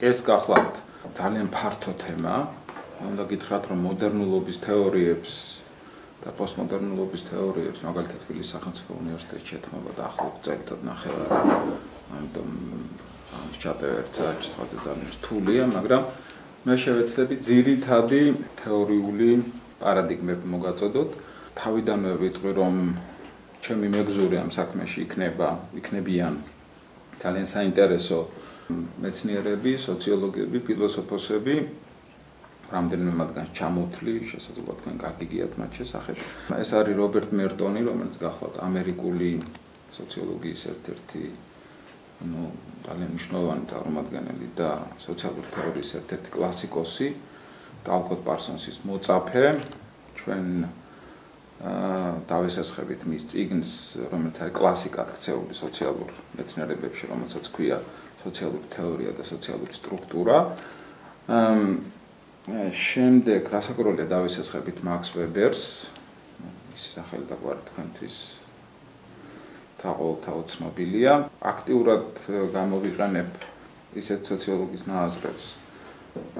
ეს გახლავთ ძალიან ფართო თემა. უნდა გითხრათ, რომ მოდერნულობის თეორიებს და პოსტმოდერნულობის თეორიებს მაგალითად თბილისის სახელმწიფო უნივერსიტეტში ეთმობა დაახლოებით წელიწად ნახევარი. ამიტომ ამის ჩატევა ერთ საათში ძალიან რთულია, მაგრამ მე შევეცდები ძირითადი თეორიული პარადიგმები მოგაწოდოთ. თავიდანვე ვიტყვი, რომ ჩემი მეგზური ამ საქმეში იქნებიან ძალიან საინტერესო მეცნიერები, სოციოლოგები, ფილოსოფოსები, რამდენიმე მათგანს ჩამოთვლი, შესაძლოა თქვენ გაგიგიათ მათ შესახებ. ეს არის რობერტ მერტონი, რომელიც გახლავთ ამერიკული სოციოლოგიის ერთ-ერთი ძალიან მნიშვნელოვანი წარმომადგენელი და სოციალური თეორიის ერთ-ერთი კლასიკოსი, ალკოტ პარსონსის მოწაფე. ჩვენ დავესახებით მის წიგნს, რომელიც არის კლასიკად ქცეული სოციალურ მეცნიერებებში, რომელსაც ქვია სოციალური თეორია და სოციალური სტრუქტურა. შემდეგ რასაკვირველია დავესახებით მაქს ვებერს, მისი სახელი და გვარი თქვენთვის თაყოლთაოდ ცნობილია. აქტიურად გამოვიყენებ ისეთ სოციოლოგის ნაზრებს,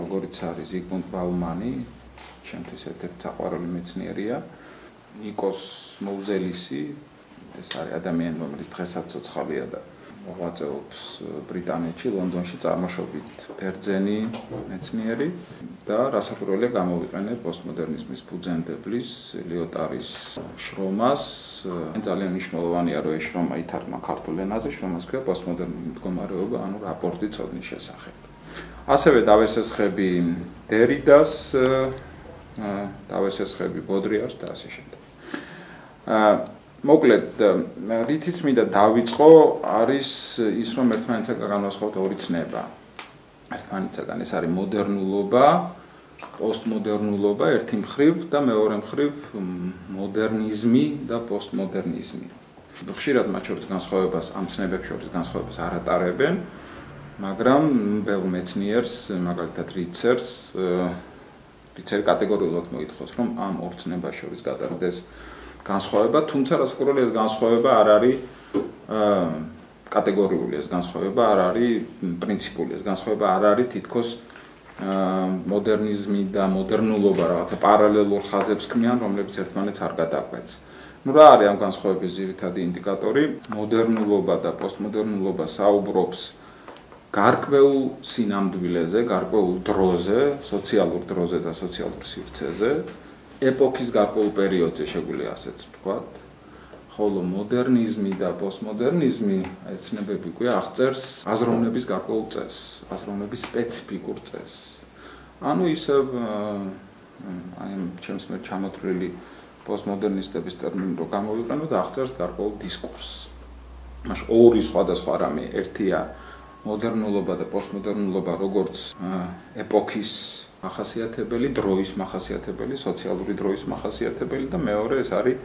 როგორიც არის ზიგმუნდ ბაუმანი, ჩემთვის ერთ-ერთი საყვარელი მეცნიერია. ნიკოს მოუზელისი, ეს არის ადამიანი, რომელიც დღესაც ცოცხალია და მოღვაწეობს ბრიტანეთში, ლონდონში წარმოშობით ბერძენი მეცნიერი და რასაკვირველია გამოვიყენებ პოსტმოდერნიზმის ფუძემდებლის ლიოტარის შრომას. ძალიან მნიშვნელოვანია, რომ ეს შრომა ითარგმნა ქართულ ენაზე, შრომას ქვია პოსტმოდერნული მდგომარეობა, ანუ რაპორტი ცოდნის შესახებ. ასევე დავესახები დერიდას, დავესახები ბოდრიარს და ასე შემდეგ. მოკლედ, რითიც მინდა დავიწყო, არის ის, რომ ერთმანეთსაგან განვასხვაოთ ორი ცნება. ერთმანეთსაგან ეს არის მოდერნულობა, პოსტმოდერნულობა ერთი მხრივ და მეორე მხრივ მოდერნიზმი და პოსტმოდერნიზმი. ხშირად მათ შორის განსხვავებას, ამ ცნებებს შორის განსხვავებას არ ატარებენ, მაგრამ ბევრ მეცნიერს, მაგალითად რიცერი კატეგორიულად მოითხოვს, რომ ამ ორ ცნებას შორის გატარდეს განსხვავება, თუმცა რასაკვირველია ეს განსხვავება არ არის კატეგორიული, ეს განსხვავება არ არის პრინციპული, ეს განსხვავება არ არის თითქოს მოდერნიზმი და მოდერნულობა რაღაცა პარალელურ ხაზებს ქმნიან, რომლებიც ერთმანეთს არ გადააკვეთს. რა არის ამ განსხვავების ძირითადი ინდიკატორი? მოდერნულობა და პოსტმოდერნულობა საუბრობს გარკვეულ სინამდვილეზე, გარკვეულ დროზე, სოციალურ დროზე და სოციალურ სივრცეზე, ეპოქის გარკვეულ პერიოდზე შეგვიძლია ასეც ვთქვათ. ხოლო მოდერნიზმი და პოსტმოდერნიზმი, აი ცნებები ქვია, აღწერს აზროვნების გარკვეულ წესს, აზროვნების სპეციფიკურ წესს. ანუ ისევ აი ჩემს მიერ ჩამოთვლილი პოსტმოდერნისტების ტერმინი რო გამოვიყენოთ, აღწერს გარკვეულ დისკურსს. მაშინ ორი სხვადასხვა რამე, ერთია მოდერნულობა და პოსტმოდერნულობა როგორც ეპოქის მახასიათებელი, დროის მახასიათებელი, სოციალური დროის მახასიათებელი და მეორე ეს არის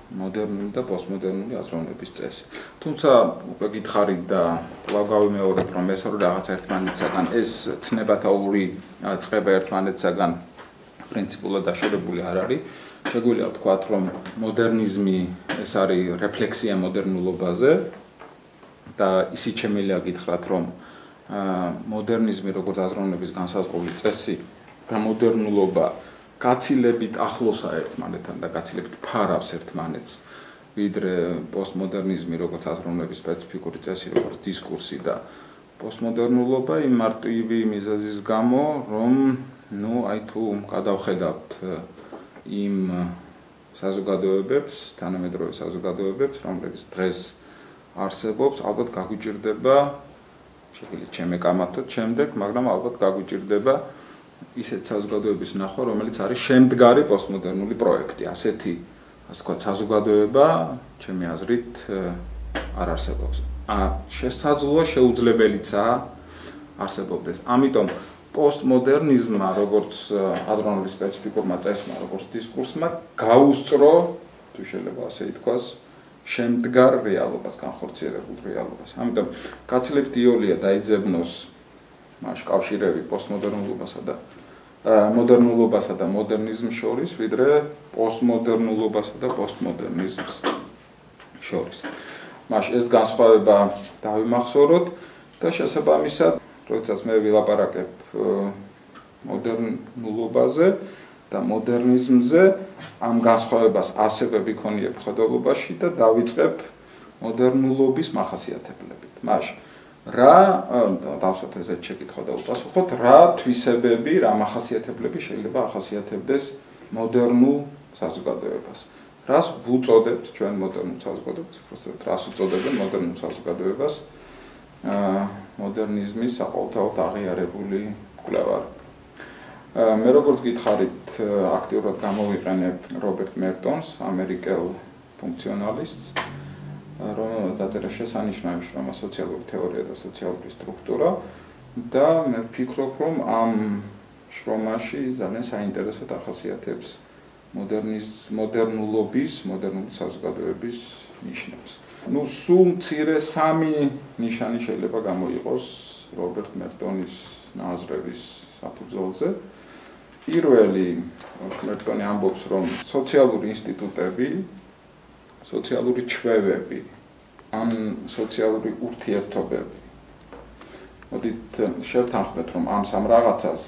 მოდერნული და პოსტმოდერნული აზროვნების წესი. თუმცა უკვე გითხარით და კვლავ გავიმეორებ, რომ ეს ორი რაღაცა ერთმანეთსაგან, ეს ცნებათა ორი წყება ერთმანეთსაგან პრინციპულად დაშორებული არ არის. შეგვიძლია ვთქვათ, რომ მოდერნიზმი ეს არის რეფლექსია მოდერნულობაზე და ისიც შემიძლია გითხრათ, რომ მოდერნიზმი როგორც აზროვნების განსაზღვრული წესი და მოდერნულობა გაცილებით ახლოსა ერთმანეთთან და გაცილებით ფარავს ერთმანეთს, ვიდრე პოსტმოდერნიზმი როგორც აზროვნების სპეციფიკური წესი, როგორც დისკურსი და პოსტმოდერნულობა იმ მარტივი მიზეზის გამო, რომ აი თუ გადავხედავთ იმ საზოგადოებებს, თანამედროვე საზოგადოებებს, რომლებიც დღეს არსებობს, ალბათ გაგვიჭირდება, შეგვიძლია ჩემეკამათოთ შემდეგ, მაგრამ ალბათ გაგვიჭირდება ისეთ საზოგადოების ნახვა, რომელიც არის შემდგარი პოსტმოდერნული პროექტი. ასეთი, ასე ვთქვათ, საზოგადოება, ჩემი აზრით, არ არსებობს. შესაძლოა შეუძლებელიცაა არსებობდეს. ამიტომ პოსტმოდერნიზმმა, როგორც აზროვნების სპეციფიკურმა წესმა, როგორც დისკურსმა, გაუსწრო, თუ შეიძლება ასე ითქვას, შემდგარ რეალობას, განხორციელებულ რეალობას. ამიტომ გაცილებით იოლია დაიძებნოს მაშ კავშირები პოსტმოდერნულობასა და მოდერნულობასა და მოდერნიზმს შორის, ვიდრე პოსტმოდერნულობასა და პოსტმოდერნიზმს შორის. მაშ ეს განსხვავება დავიმახსოვროთ და შესაბამისად როდესაც მე ვილაპარაკებ მოდერნულობაზე და მოდერნიზმზე, ამ განსხვავებას ასევე ვიქონიებ ხედველობაში და დავიწყებ მოდერნულობის მახასიათებლებით. მაშინ რა დავსვათ ესეთ შეკითხვა და უპასუხოთ, რა თვისებები, რა მახასიათებლები შეიძლება ახასიათებდეს მოდერნულ საზოგადოებას. რას ვუწოდებთ ჩვენ მოდერნულ საზოგადოებას, უბრალოდ რას უწოდებენ მოდერნულ საზოგადოებას მოდერნიზმის საყოველთაოდ აღიარებული მკვლევარი. მე როგორც გითხარით, აქტიურად გამოვიყენებ რობერტ მერტონს, ამერიკელ ფუნქციონალისტს, რომელმაც დაწერა შესანიშნავი შრომა სოციალური თეორია და სოციალური სტრუქტურა და მე ვფიქრობ, რომ ამ შრომაში ძალიან საინტერესოდ ახასიათებს მოდერნულობის, მოდერნული საზოგადოების ნიშნებს. სულ მცირე სამი ნიშანი შეიძლება გამოიყოს რობერტ მერტონის ნაზრების საფუძველზე. პირველი, მერტონი ამბობს, რომ სოციალური ინსტიტუტები, სოციალური ჩვევები, ან სოციალური ურთიერთობები. მოდით შევთანხმდეთ, რომ ამ სამ რაღაცას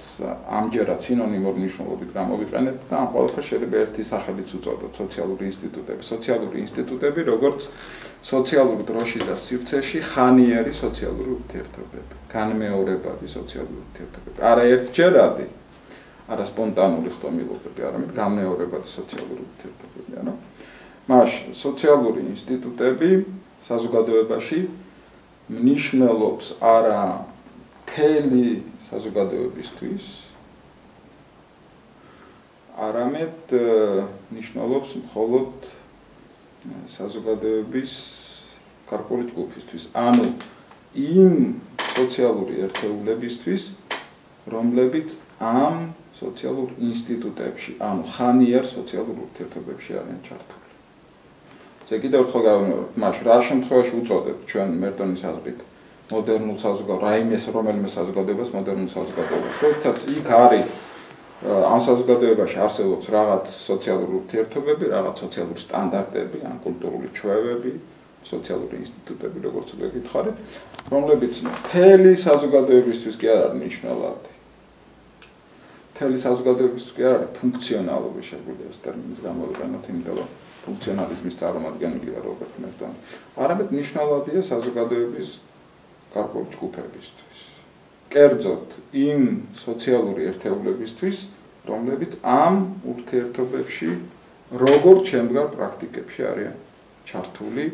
ამჯერად სინონიმურ მნიშვნელობით გამოვიყენებთ და ამ ყველაფერს შეიძლება ერთი სახელიც უწოდოთ სოციალური ინსტიტუტები. სოციალური ინსტიტუტები, როგორც სოციალური დროშის და სივრცეში ხანიერი სოციალური ურთიერთობები, განმეორებადი სოციალური ურთიერთობები. არა ერთჯერადი, არა სპონტანური ხდომილობები, არამედ განმეორებადი სოციალური ურთიერთობები, ანუ მაშინ სოციალური ინსტიტუტები საზოგადოებაში მნიშვნელობს არა მთელი საზოგადოებისთვის, არამედ მნიშვნელობს მხოლოდ საზოგადოების გარკვეული ჯგუფისთვის, ანუ იმ სოციალური ერთეულებისთვის, რომლებიც ამ სოციალურ ინსტიტუტებში, ანუ ხანიერ სოციალურ ურთიერთობებში არიან ჩართული. ესე კიდევ ერთხელ გავიმეორებ, მაშინ რა შემთხვევაში უწოდებთ ჩვენ მერტონის აზრით მოდერნულ საზოგადოებას, რომელიმე საზოგადოებას მოდერნულ საზოგადოებას. როდესაც იქ არის ამ საზოგადოებაში არსებობს რაღაც სოციალური ურთიერთობები, რაღაც სოციალური სტანდარტები, ან კულტურული ჩვევები, სოციალური ინსტიტუტები, როგორც გითხარით, რომლებიც მთელი საზოგადოებისთვის კი არ არის მნიშვნელოვანი. მთელი საზოგადოებისთვის კი არ არის ფუნქციონალური, შეგვიძლია ეს ტერმინის გამოვიყენოთ, იმიტომ რომ ფუნქციონალიზმის წარმომადგენელია რობერტ მერტონი. არამედ მნიშვნელოვანია საზოგადოების გარკვეული ჯგუფებისთვის. კერძოდ იმ სოციალური ერთეულებისთვის, რომლებიც ამ ურთიერთობებში როგორც შემდგარ პრაქტიკებში არიან ჩართული,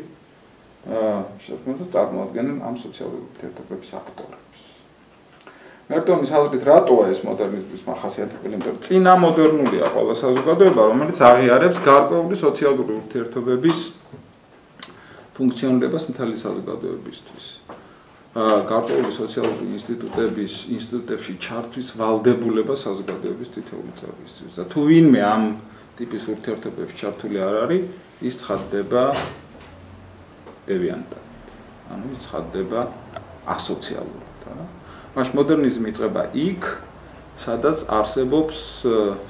შესაბამისად წარმოადგენენ ამ სოციალური ურთიერთობების აქტორებს. მერტონის აზრით რატოა ეს მოდერნიზმის მახასიათებელი? იმიტომ რომ წინამოდერნულია ყველა საზოგადოება, რომელიც აღიარებს გარკვეული სოციალური ურთიერთობების ფუნქციონირებას მთელი საზოგადოებისთვის. გარკვეული სოციალური ინსტიტუტებში ჩართვის ვალდებულება საზოგადოების თითოეული წევრისთვის. და თუ ვინმე ამ ტიპის ურთიერთობებში ჩართული არ არის, ის ცხადდება დევიანტად. ანუ ის ცხადდება ასოციალურად, რა. მაშინ მოდერნიზმი იწყება იქ, სადაც არსებობს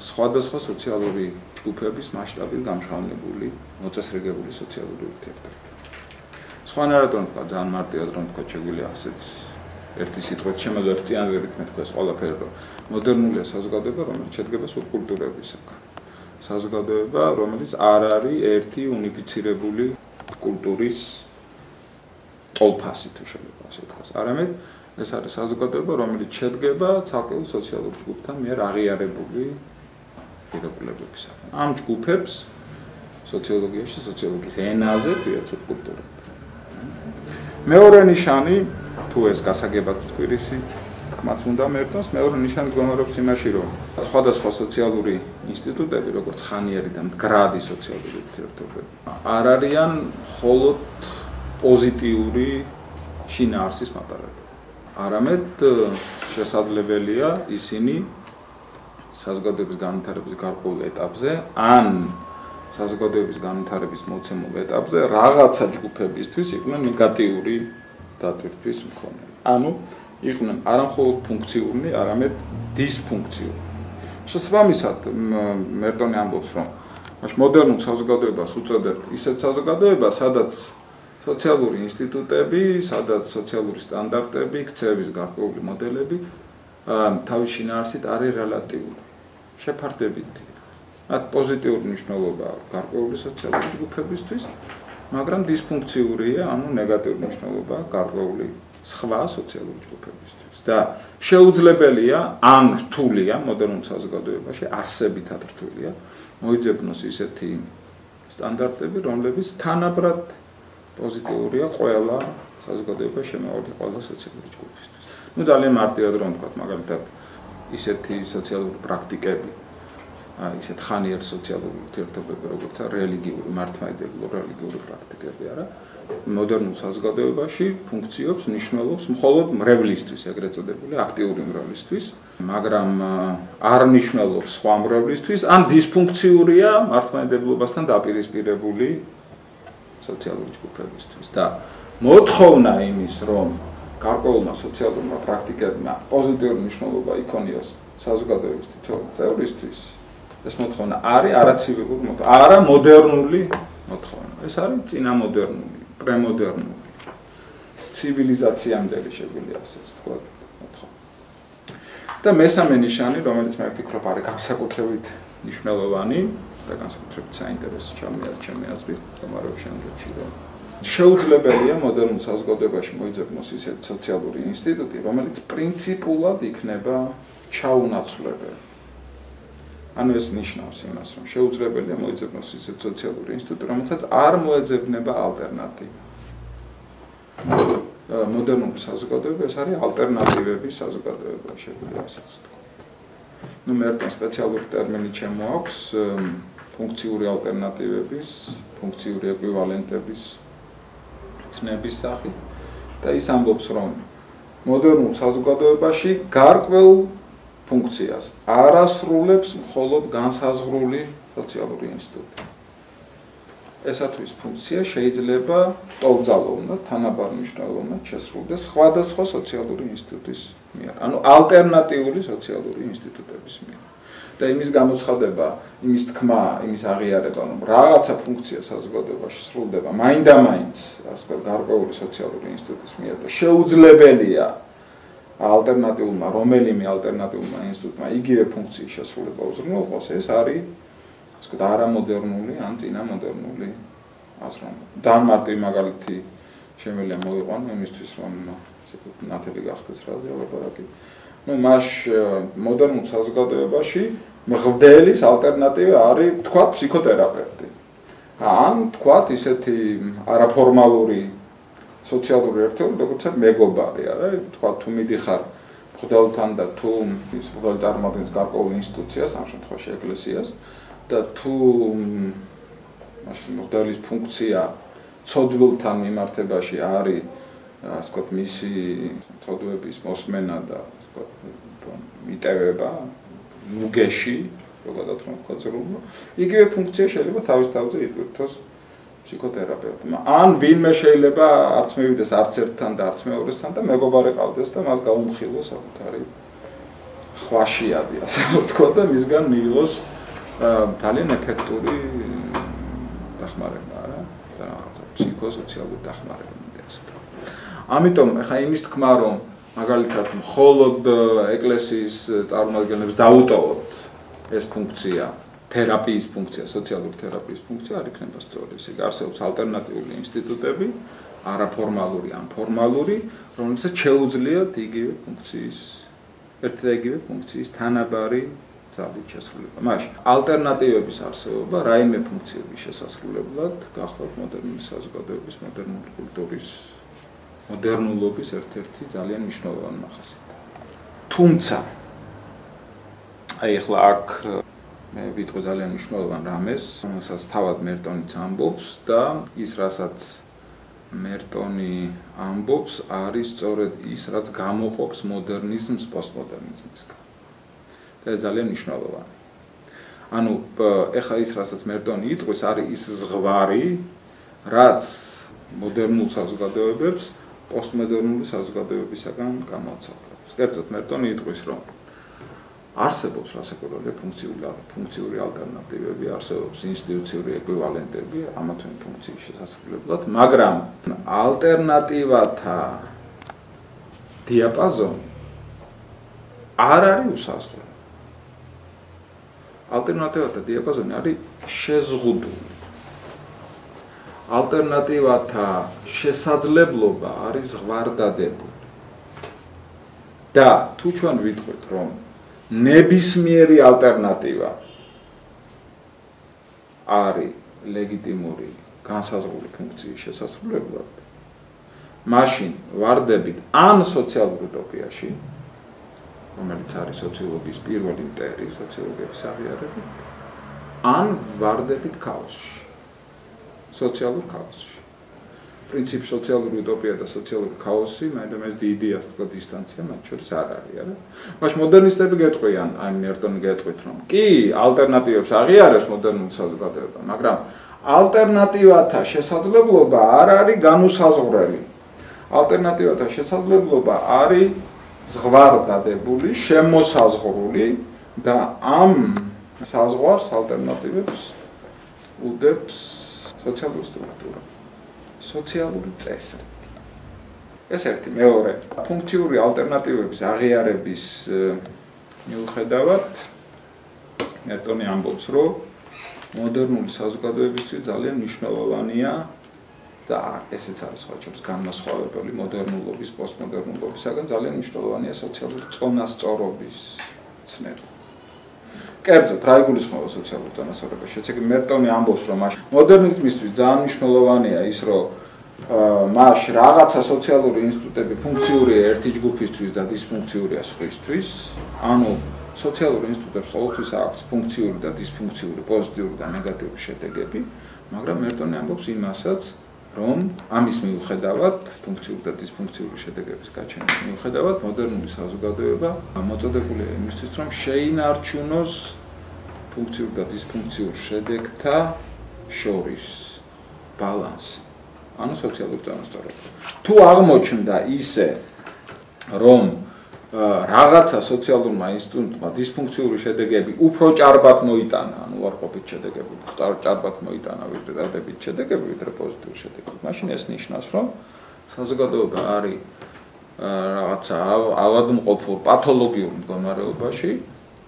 სხვადასხვა სოციალური ჯგუფების მასშტაბით გამჟღავნებული, მოწესრიგებული სოციალური ურთიერთობები. სხვანაირად რომ თქვა, ძალიან მარტივად რომ თქვა, შეგვიძლია ასეც ერთი სიტყვით შემოგვერთიანებით მეთქვა ეს ყველაფერი, რომ მოდერნულია საზოგადოება, რომელიც შედგება სუბკულტურებისაგან. საზოგადოება, რომელიც არ არის ერთი უნიფიცირებული კულტურის ტოლფასი, თუ შეიძლება ასე ვთქვას. არამედ ეს არის საზოგადოება, რომელიც შედგება ცალკეულ სოციალურ ჯგუფთან მიერ აღიარებული პირობლებისაგან. ამ ჯგუფებს სოციოლოგიაში, სოციოლოგიის ენაზე ქვიათ სუბკულტურები. მეორე ნიშანი, თუ ეს გასაგებად ვთქვირისი, თქმაც უნდა მერტონს, მეორე ნიშანი მდგომარეობს იმაში, რომ სხვადასხვა სოციალური ინსტიტუტები, როგორც ხანიერი და მდგრადი სოციალური ურთიერთობები, არ არიან მხოლოდ პოზიტიური შინაარსის მატარებელი. არამედ შესაძლებელია ისინი საზოგადოების განვითარების გარკვეულ ეტაპზე, ან საზოგადოების განვითარების მოცემულ ეტაპზე რაღაცა ჯგუფებისთვის იყვნენ ნეგატიური დატვირთვის მქონე. ანუ იყვნენ არა მხოლოდ ფუნქციური, არამედ დისფუნქციური. შესაბამისად, მერტონი ამბობს, რომ მოდერნულ საზოგადოებას უწოდებთ ისეთ საზოგადოებას, სადაც სოციალური ინსტიტუტები, სადაც სოციალური სტანდარტები, ქცევის გარკვეული მოდელები თავის შინაარსით არის რელატიული, შეფარდებითი. მათ პოზიტიური მნიშვნელობა გარკვეული სოციალური ჯგუფებისთვის, მაგრამ დისფუნქციურია, ანუ ნეგატიური მნიშვნელობა გარკვეული სხვა სოციალური ჯგუფებისთვის. და შეუძლებელია ან რთულია მოდერნულ საზოგადოებაში, არსებითად რთულია, მოიძებნოს ისეთი სტანდარტები, რომლებიც თანაბრად პოზიტიურია ყველა საზოგადოებაში შემავალი ყველა სოციალური ჯგუფისთვის. ძალიან მარტივად რომ ვთქვათ, მაგალითად, ისეთი სოციალური პრაქტიკები, ისეთ ხანიერ სოციალური ურთიერთობები, როგორც რელიგიური, მართლმადიდებლური რელიგიური პრაქტიკები, არა, მოდერნულ საზოგადოებაში ფუნქციობს, მნიშვნელობს მხოლოდ მრევლისთვის, ეგრეთ წოდებული აქტიური მრევლისთვის, მაგრამ არ მნიშვნელობს სხვა მრევლისთვის, ან დისფუნქციურია მართლმადიდებლობასთან დაპირისპირებული სოციალური ჯგუფებისთვის. და მოთხოვნა იმის, რომ გარკვეულმა სოციალურმა პრაქტიკებმა პოზიტიური მნიშვნელობა იქონიოს საზოგადოების თითოეულ წევრისთვის, ეს მოთხოვნა არის არაცივილი მოთხოვნა, არა მოდერნული მოთხოვნა. ეს არის წინამოდერნული, პრემოდერნული, ცივილიზაციამდელი შეგვიძლია ასეც ვთქვათ მოთხოვნა. და მესამე ნიშანი, რომელიც მე ვფიქრობ არის განსაკუთრებით მნიშვნელოვანი და განსაკუთრებით საინტერესო ჩემი აზრით, თამარობს შემდგომში, რომ შეუძლებელია მოდერნულ საზოგადოებაში მოიძებნოს ისეთი სოციალური ინსტიტუტი, რომელიც პრინციპულად იქნება ჩაუნაცვლებელი. ანუ ეს ნიშნავს იმას, რომ შეუძლებელია მოიძებნოს ისეთი სოციალური ინსტიტუტი, რომელსაც არ მოეძებნება ალტერნატივა. მოდერნული საზოგადოება ეს არის ალტერნატივების საზოგადოება, შეგვიძლია ასეც ვთქვათ. მე ერთად სპეციალური ტერმინი ჩემოაქვს ფუნქციური ალტერნატივების, ფუნქციური ეკვივალენტების ცნების სახით და ის ამბობს, რომ მოდერნულ საზოგადოებაში გარკვეულ ფუნქციას არ ასრულებს მხოლოდ განსაზღვრული სოციალური ინსტიტუტი. ესათვის ფუნქცია შეიძლება ტოლმძალოვნად, თანაბარ მნიშვნელოვნად შესრულდეს სხვადასხვა სოციალური ინსტიტუტის მიერ, ანუ ალტერნატიული სოციალური ინსტიტუტების მიერ. და იმის გამოცხადება, იმის თქმა, იმის აღიარება, რომ რაღაცა ფუნქცია საზოგადოებაში სრულდება მაინდა-მაინც, ასე ვთქვათ, გარკვეული სოციალური ინსტიტუტის მიერ და შეუძლებელია ალტერნატიულმა, რომელიმე ალტერნატიულმა ინსტიტუტმა იგივე ფუნქციის შესრულება უზრუნველყოს, ეს არის, ასე ვთქვათ, არამოდერნული ან წინამოდერნული აზროვნება. დამარტივი მაგალითი შემიძლია მოვიყვანო იმისთვის, რომ ნათელი გახდეს რაზე ლაპარაკი. მას მოდერნულ საზოგადოებაში მღვდელის ალტერნატივა არის, თქვათ, ფსიქოთერაპევტი. ან თქვათ, ისეთი არაფორმალური სოციალური ერთეულები, როგორც მეგობარი, არა? თქვათ, თუ მიდიხარ მღვდელთან და თუ ის მღვდელი წარმოადგენს გარკვეულ ინსტიტუციას, ამ შემთხვევაში ეკლესიას, და თუ მღვდელის ფუნქცია ცოდვილთან მიმართებაში არის, ასე ვთქვათ, მისი ცოდვების მოსმენა და მიტევება ნუგეში, ზოგადად რომ ვთქვათ ზრუნვა, იგივე ფუნქცია შეიძლება თავის თავზე იტვირთოს ფსიქოთერაპევტმა. ან ვინმე შეიძლება არც მივიდეს არც ერთთან და არც მეორესთან და მეგობარი ყავდეს და მას გაუმხილოს საკუთარი ხვაშიადი, ასე ვთქვათ და მისგან მიიღოს ძალიან ეფექტური დახმარება, რა, რაღაცა ფსიქოსოციალური დახმარება, ასე ვთქვათ. ამიტომ ახლა იმის თქმა, რომ მაგალითად მხოლოდ ეკლესიის წარმომადგენლებს დაუტოვოთ ეს ფუნქცია, თერაპიის ფუნქცია, სოციალური თერაპიის ფუნქცია არ იქნება სწორი. ისე არსებობს ალტერნატიული ინსტიტუტები, არაფორმალური ან ფორმალური, რომელსაც შეუძლიათ იგივე ფუნქციის, ერთი და იგივე ფუნქციის თანაბარი ძალით შესრულება. მაშინ ალტერნატივების არსებობა რაიმე ფუნქციების შესასრულებლად გახლავთ მოდერნული საზოგადოების, მოდერნული კულტურის მოდერნულობის ერთ-ერთი ძალიან მნიშვნელოვანი მახასიათი. თუმცა აი ახლა აქ მე ვიტყვი ძალიან მნიშვნელოვან რამეს, რომელსაც თავად მერტონიც ამბობს და ის, რასაც მერტონი ამბობს, არის სწორედ ის, რაც გამოყოფს მოდერნიზმს პოსტმოდერნიზმისგან. და ეს ძალიან მნიშვნელოვანი. ანუ ახლა ის, რასაც მერტონი იტყვის, არის ის ზღვარი, რაც მოდერნულ საზოგადოებებს პოსტმოდერნული საზოგადოებისაგან გამოაცალკევს. კერძოდ მერტონი იტყვის, რომ არსებობს რასაკვირველია ფუნქციური ალტერნატივები, არსებობს ინსტიტუციური ეკვივალენტები ამა თუ იმ ფუნქციის შესასრულებლად, მაგრამ ალტერნატივათა დიაპაზონი არ არის უსაზღვრო. ალტერნატივათა დიაპაზონი არის შეზღუდული. ალტერნატივათა შესაძლებლობა არის ზღვარდადებული. და თუ ჩვენ ვიტყვით, რომ ნებისმიერი ალტერნატივა არის ლეგიტიმური განსაზღვრული ფუნქციის შესასრულებლად, მაშინ ვარდებით ან სოციალურ უტოპიაში, რომელიც არის სოციოლოგიის პირველი მტერი, სოციოლოგების აღიარება, ან ვარდებით ქაოსში, სოციალურ ქაოსში. პრინციპი სოციალური უტოპია და სოციალური ქაოსი, მაგრამ ეს დიდი ასე ვთქვათ დისტანცია მათ შორის არ არის, არა? მაშინ მოდერნისტები გეტყვიან, აი მერტონი გეტყვით, რომ კი, ალტერნატივებს აღიარებს მოდერნული საზოგადოება, მაგრამ ალტერნატივათა შესაძლებლობა არ არის განუსაზღვრელი. ალტერნატივათა შესაძლებლობა არის ზღვარდადებული, შემოსაზღვრული და ამ საზღვარს ალტერნატივებს უდებს სოციალური სტრუქტურა. სოციალური წესრი. ეს ერთი, მეორე, ფუნქციური ალტერნატივების აღიარების მიუხედავად მერტონი ამბობს, რომ მოდერნული საზოგადოებისთვის ძალიან მნიშვნელოვანია და ესეც არის ხაჭობს განმასხვავებელი მოდერნულობის, პოსტმოდერნულობისაგან ძალიან მნიშვნელოვანია სოციალური წონასწორობის ცნება. კერძოდ, რა იგულისხმება სოციალური წონასწორობა? შეცეკი მერტონი ამბობს, რომ მოდერნიზმისთვის ძალიან მნიშვნელოვანია ის, რომ მას რაღაცა სოციალური ინსტიტუტები ფუნქციურია ერთი ჯგუფისთვის და დისფუნქციურია სხვისთვის, ანუ სოციალურ ინსტიტუტებს ყოველთვის აქვს ფუნქციური და დისფუნქციური, პოზიტიური და ნეგატიური შედეგები, მაგრამ მერტონი ამბობს იმასაც, რომ ამის მიუხედავად, ფუნქციური და დისფუნქციური შედეგების გაჩენის მიუხედავად, მოდერნული საზოგადოება მოწოდებულია იმისთვის, რომ შეინარჩუნოს ფუნქციურ და დისფუნქციურ შედეგთა შორის ბალანსი, ანუ სოციალური წონასწორობა. თუ აღმოჩნდა ისე, რომ რაღაცა სოციალურმა ინსტიტუტმა დისფუნქციური შედეგები უფრო ჭარბად მოიტანა, ანუ უარყოფით შედეგები ჭარბად მოიტანა ვიდრე დადებით შედეგები, ვიდრე პოზიტიური შედეგები. მაშინ ეს ნიშნავს, რომ საზოგადოება არის რაღაცა ავადმყოფურ პათოლოგიურ მდგომარეობაში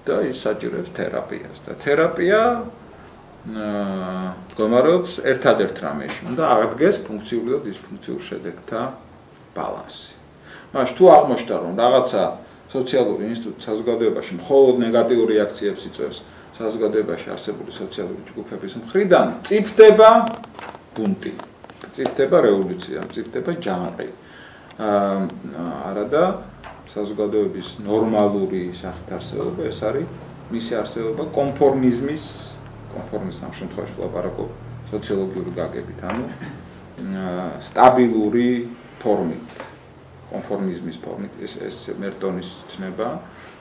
და ის საჭიროებს თერაპიას. და თერაპია მდგომარეობს ერთადერთ რამეში, უნდა აღდგეს ფუნქციური და დისფუნქციური შედეგთა ბალანსი. მაშინ თუ აღმოჩნდა, რომ რაღაცა სოციალური ინსტიტუტი საზოგადოებაში მხოლოდ ნეგატიურ რეაქციებს იწვევს საზოგადოებაში არსებული სოციალური ჯგუფების მხრიდან, მწიფდება ბუნტი, მწიფდება რევოლუცია, მწიფდება ჯანმრთელი. არადა საზოგადოების ნორმალური სახით არსებობა ეს არის მისი არსებობა კონფორმიზმის ამ შემთხვევაში ვლაპარაკობ სოციოლოგიური გაგებით, ანუ სტაბილური ფორმით. კონფორმიზმის ფორმით ეს მერტონის ცნება,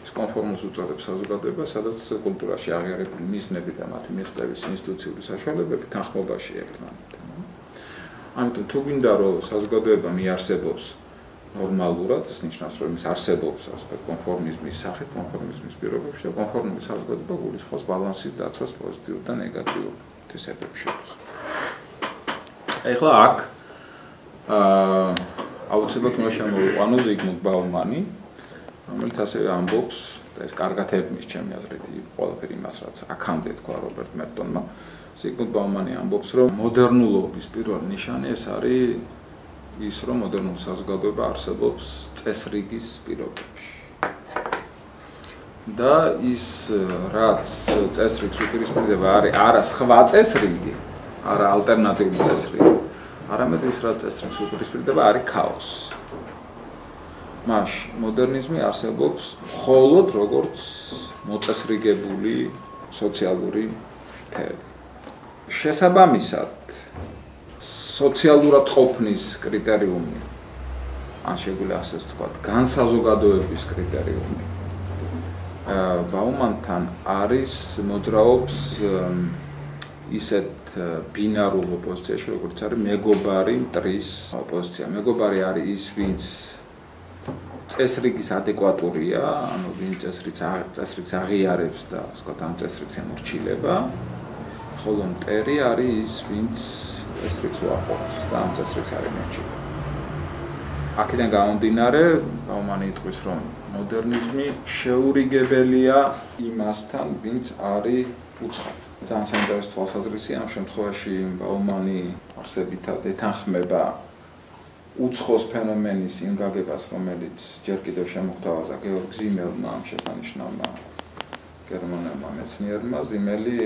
ეს კონფორმიზმს უწოდებს საზოგადოებას, სადაც კულტურაში აღიარებული მიზნები და მათი მიღწევის ინსტიტუციური საშუალებები თანხმობაში ერთმანეთთან. ამიტომ თუ გინდა რომ საზოგადოება მიარსებოს ნორმალურად, ეს ნიშნავს რომ ის არსებობს ასე კონფორმიზმის სახით, კონფორმიზმის პირობებში და კონფორმიზმის საზოგადოება გულისხმობს ბალანსის დაცვას პოზიტიურ და ნეგატიურ თვისებებს შორის. ეხლა აქ აუცილებლად უნდა შემოვიყვანო ზიგმუნდ ბაუმანი, რომელიც ასევე ამბობს, და ეს კარგად ებმის ჩემი აზრით ყველაფერი იმას, რაც აქამდე თქვა რობერტ მერტონმა. ზიგმუნდ ბაუმანი ამბობს, რომ მოდერნულობის პირველი ნიშანი ეს არის ის, რომ მოდერნული საზოგადოება არსებობს წესრიგის პირობებში. და ის, რაც წესრიგს უპირისპირდება, არის არა სხვა წესრიგი, არა ალტერნატიული წესრიგი. არამედ ის რაც წესრიგს უპირისპირდება არის ქაოსი. მაშინ მოდერნიზმი არსებობს მხოლოდ როგორც მოწესრიგებული სოციალური მთელი. შესაბამისად, სოციალურად ყოფნის კრიტერიუმი, ან შეგვიძლია ასე ვთქვათ, განსაზოგადოების კრიტერიუმი ბაუმანთან არის მოძრაობს ისეთ ბინარულ ოპოზიციაში, როგორც არის მეგობარი მტრის ოპოზიცია. მეგობარი არის ის, ვინც წესრიგის ადეკვატურია, ანუ ვინ წესრიგს აღიარებს და ვთქვათ ამ წესრიგს ემორჩილება, ხოლო მტერი არის ის, ვინც წესრიგს უარყოფს და ამ წესრიგს არ ემორჩილება. აქედან გამომდინარე, ბაუმანი იტყვის, რომ მოდერნიზმი შეურიგებელია იმასთან, ვინც არის უცხო. ძალიან საინტერესო თვალსაზრისია, ამ შემთხვევაში ბაუმანი არსებითად ეთანხმება უცხოს ფენომენის იმ გაგებას, რომელიც ჯერ კიდევ შემოგვთავაზა გეორგ ზიმელმა, ამ შესანიშნავმა გერმანელმა მეცნიერმა. ზიმელი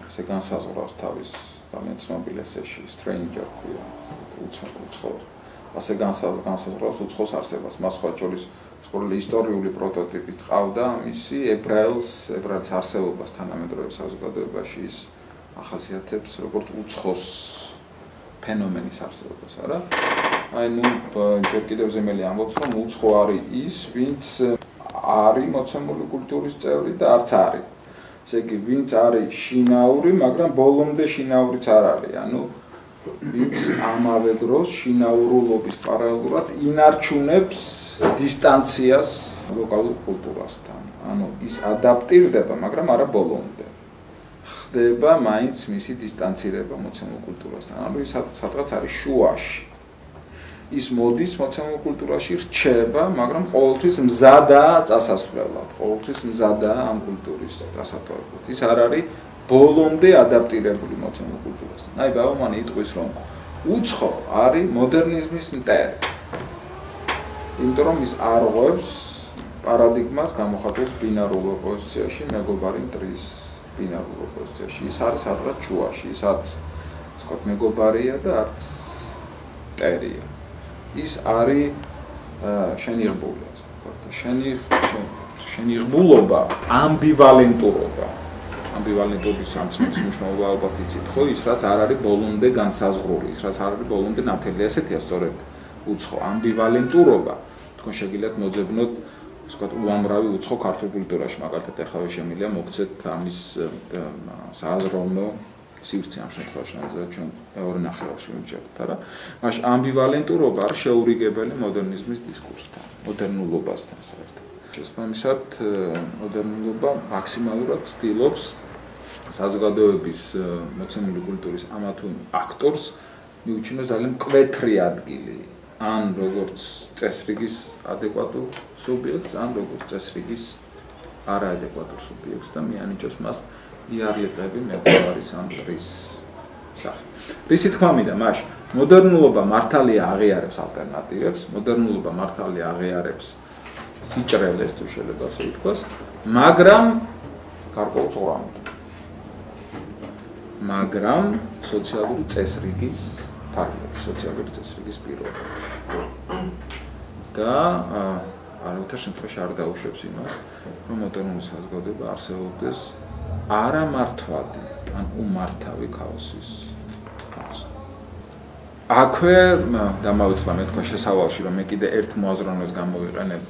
ასე განსაზღვრავს თავის ძალიან ცნობილ ესეში Stranger ქვია, უცხო. ასე განსაზღვრავს უცხოს არსებას. მას სხვა შორის სკოლის ისტორიული პროტოტიპი წავდა მისი ებრაელს არსებობას თანამედროვე საზოგადოებაში ის ახასიათებს როგორც უცხოს ფენომენის არსებობას, არა? აი ნუ ჯერ კიდევ ზემელი ამბობს, რომ უცხო არის ის, ვინც არის მოცემული კულტურის წევრი და არც არის. ესე იგი, ვინც არის შინაური, მაგრამ ბოლომდე შინაურიც არ არის. ანუ ვინც ამავე დროს შინაურულობის პარალელურად ინარჩუნებს დისტანციას ლოკალურ კულტურასთან. ანუ ის ადაპტირდება, მაგრამ არა ბოლომდე. ხდება მაინც მისი დისტანცირება მოცემულ კულტურასთან. ანუ ის სადღაც არის შუაში. ის მოდის მოცემულ კულტურაში, რჩება, მაგრამ ყოველთვის მზადაა წასასვლელად, ყოველთვის მზადაა ამ კულტურის დასატოვებლად. ის არ არის ბოლომდე ადაპტირებული მოცემულ კულტურასთან. აი ბაუმანი იტყვის, რომ უცხო არის მოდერნიზმის მტერი. იმიტომ რომ ის არღვევს პარადიგმას გამოხატავს ბინარულ ოპოზიციაში, მეგობარი მტრის ბინარულ ოპოზიციაში. ის არის სადღაც შუაში, ის არც ვთქვათ მეგობარია და არც მტერია. ის არის შენიღბული, ასე ვთქვათ. შენიღბულობა, ამბივალენტურობა. ამბივალენტობის სამწმის მნიშვნელობა ალბათ იცით, ხო? ის რაც არ არის ბოლომდე განსაზღვრული, ის რაც არ არის ბოლომდე ნათელი. ესეთია სწორედ უცხო ამბივალენტურობა. თქვენ შეგიძლიათ მოძებნოთ, ვთქვათ, უამრავი უცხო ქართულ კულტურაში, მაგალითად, ახლა შემიძლია მოგცეთ ამის სააზროვნო სივრცე ამ შემთხვევაში, ნაზრად ჩვენ მეორე ნახევარში ვიმჯერდით, არა? მაშ ამბივალენტურობა არის შეურიგებელი მოდერნიზმის დისკურსთან, მოდერნულობასთან საერთოდ. შესაბამისად, მოდერნულობა მაქსიმალურად ცდილობს საზოგადოების მოცემული კულტურის ამა თუ იმ აქტორს მიუჩინოს ძალიან მკვეთრი ადგილი, ან როგორც წესრიგის ადეკვატურ სუბიექტს, ან როგორც წესრიგის არაადეკვატურ სუბიექტს და მიანიჭოს მას იარლიყები მეგობარის ან მტრის სახით. რისი თქმა მინდა, მაშ მოდერნულობა მართალია აღიარებს ალტერნატივებს, მოდერნულობა მართალია აღიარებს სიჭრელეს თუ შეიძლება ასე ითქვას, მაგრამ გარკვეულ ზღვრამდე. მაგრამ სოციალური წესრიგის ფარგლებში, სოციალური წესრიგის პირობებში. და არავითარ შემთხვევაში არ დაუშვებს იმას, რომ მოდერნული საზოგადოება არსებობდეს არამართვადი, ან უმართავი ქაოსის. აქვე დამავიწყდა მე თქვენ შესავალში, რომ მე კიდე ერთ მოაზროვნებას გამოვიყენებ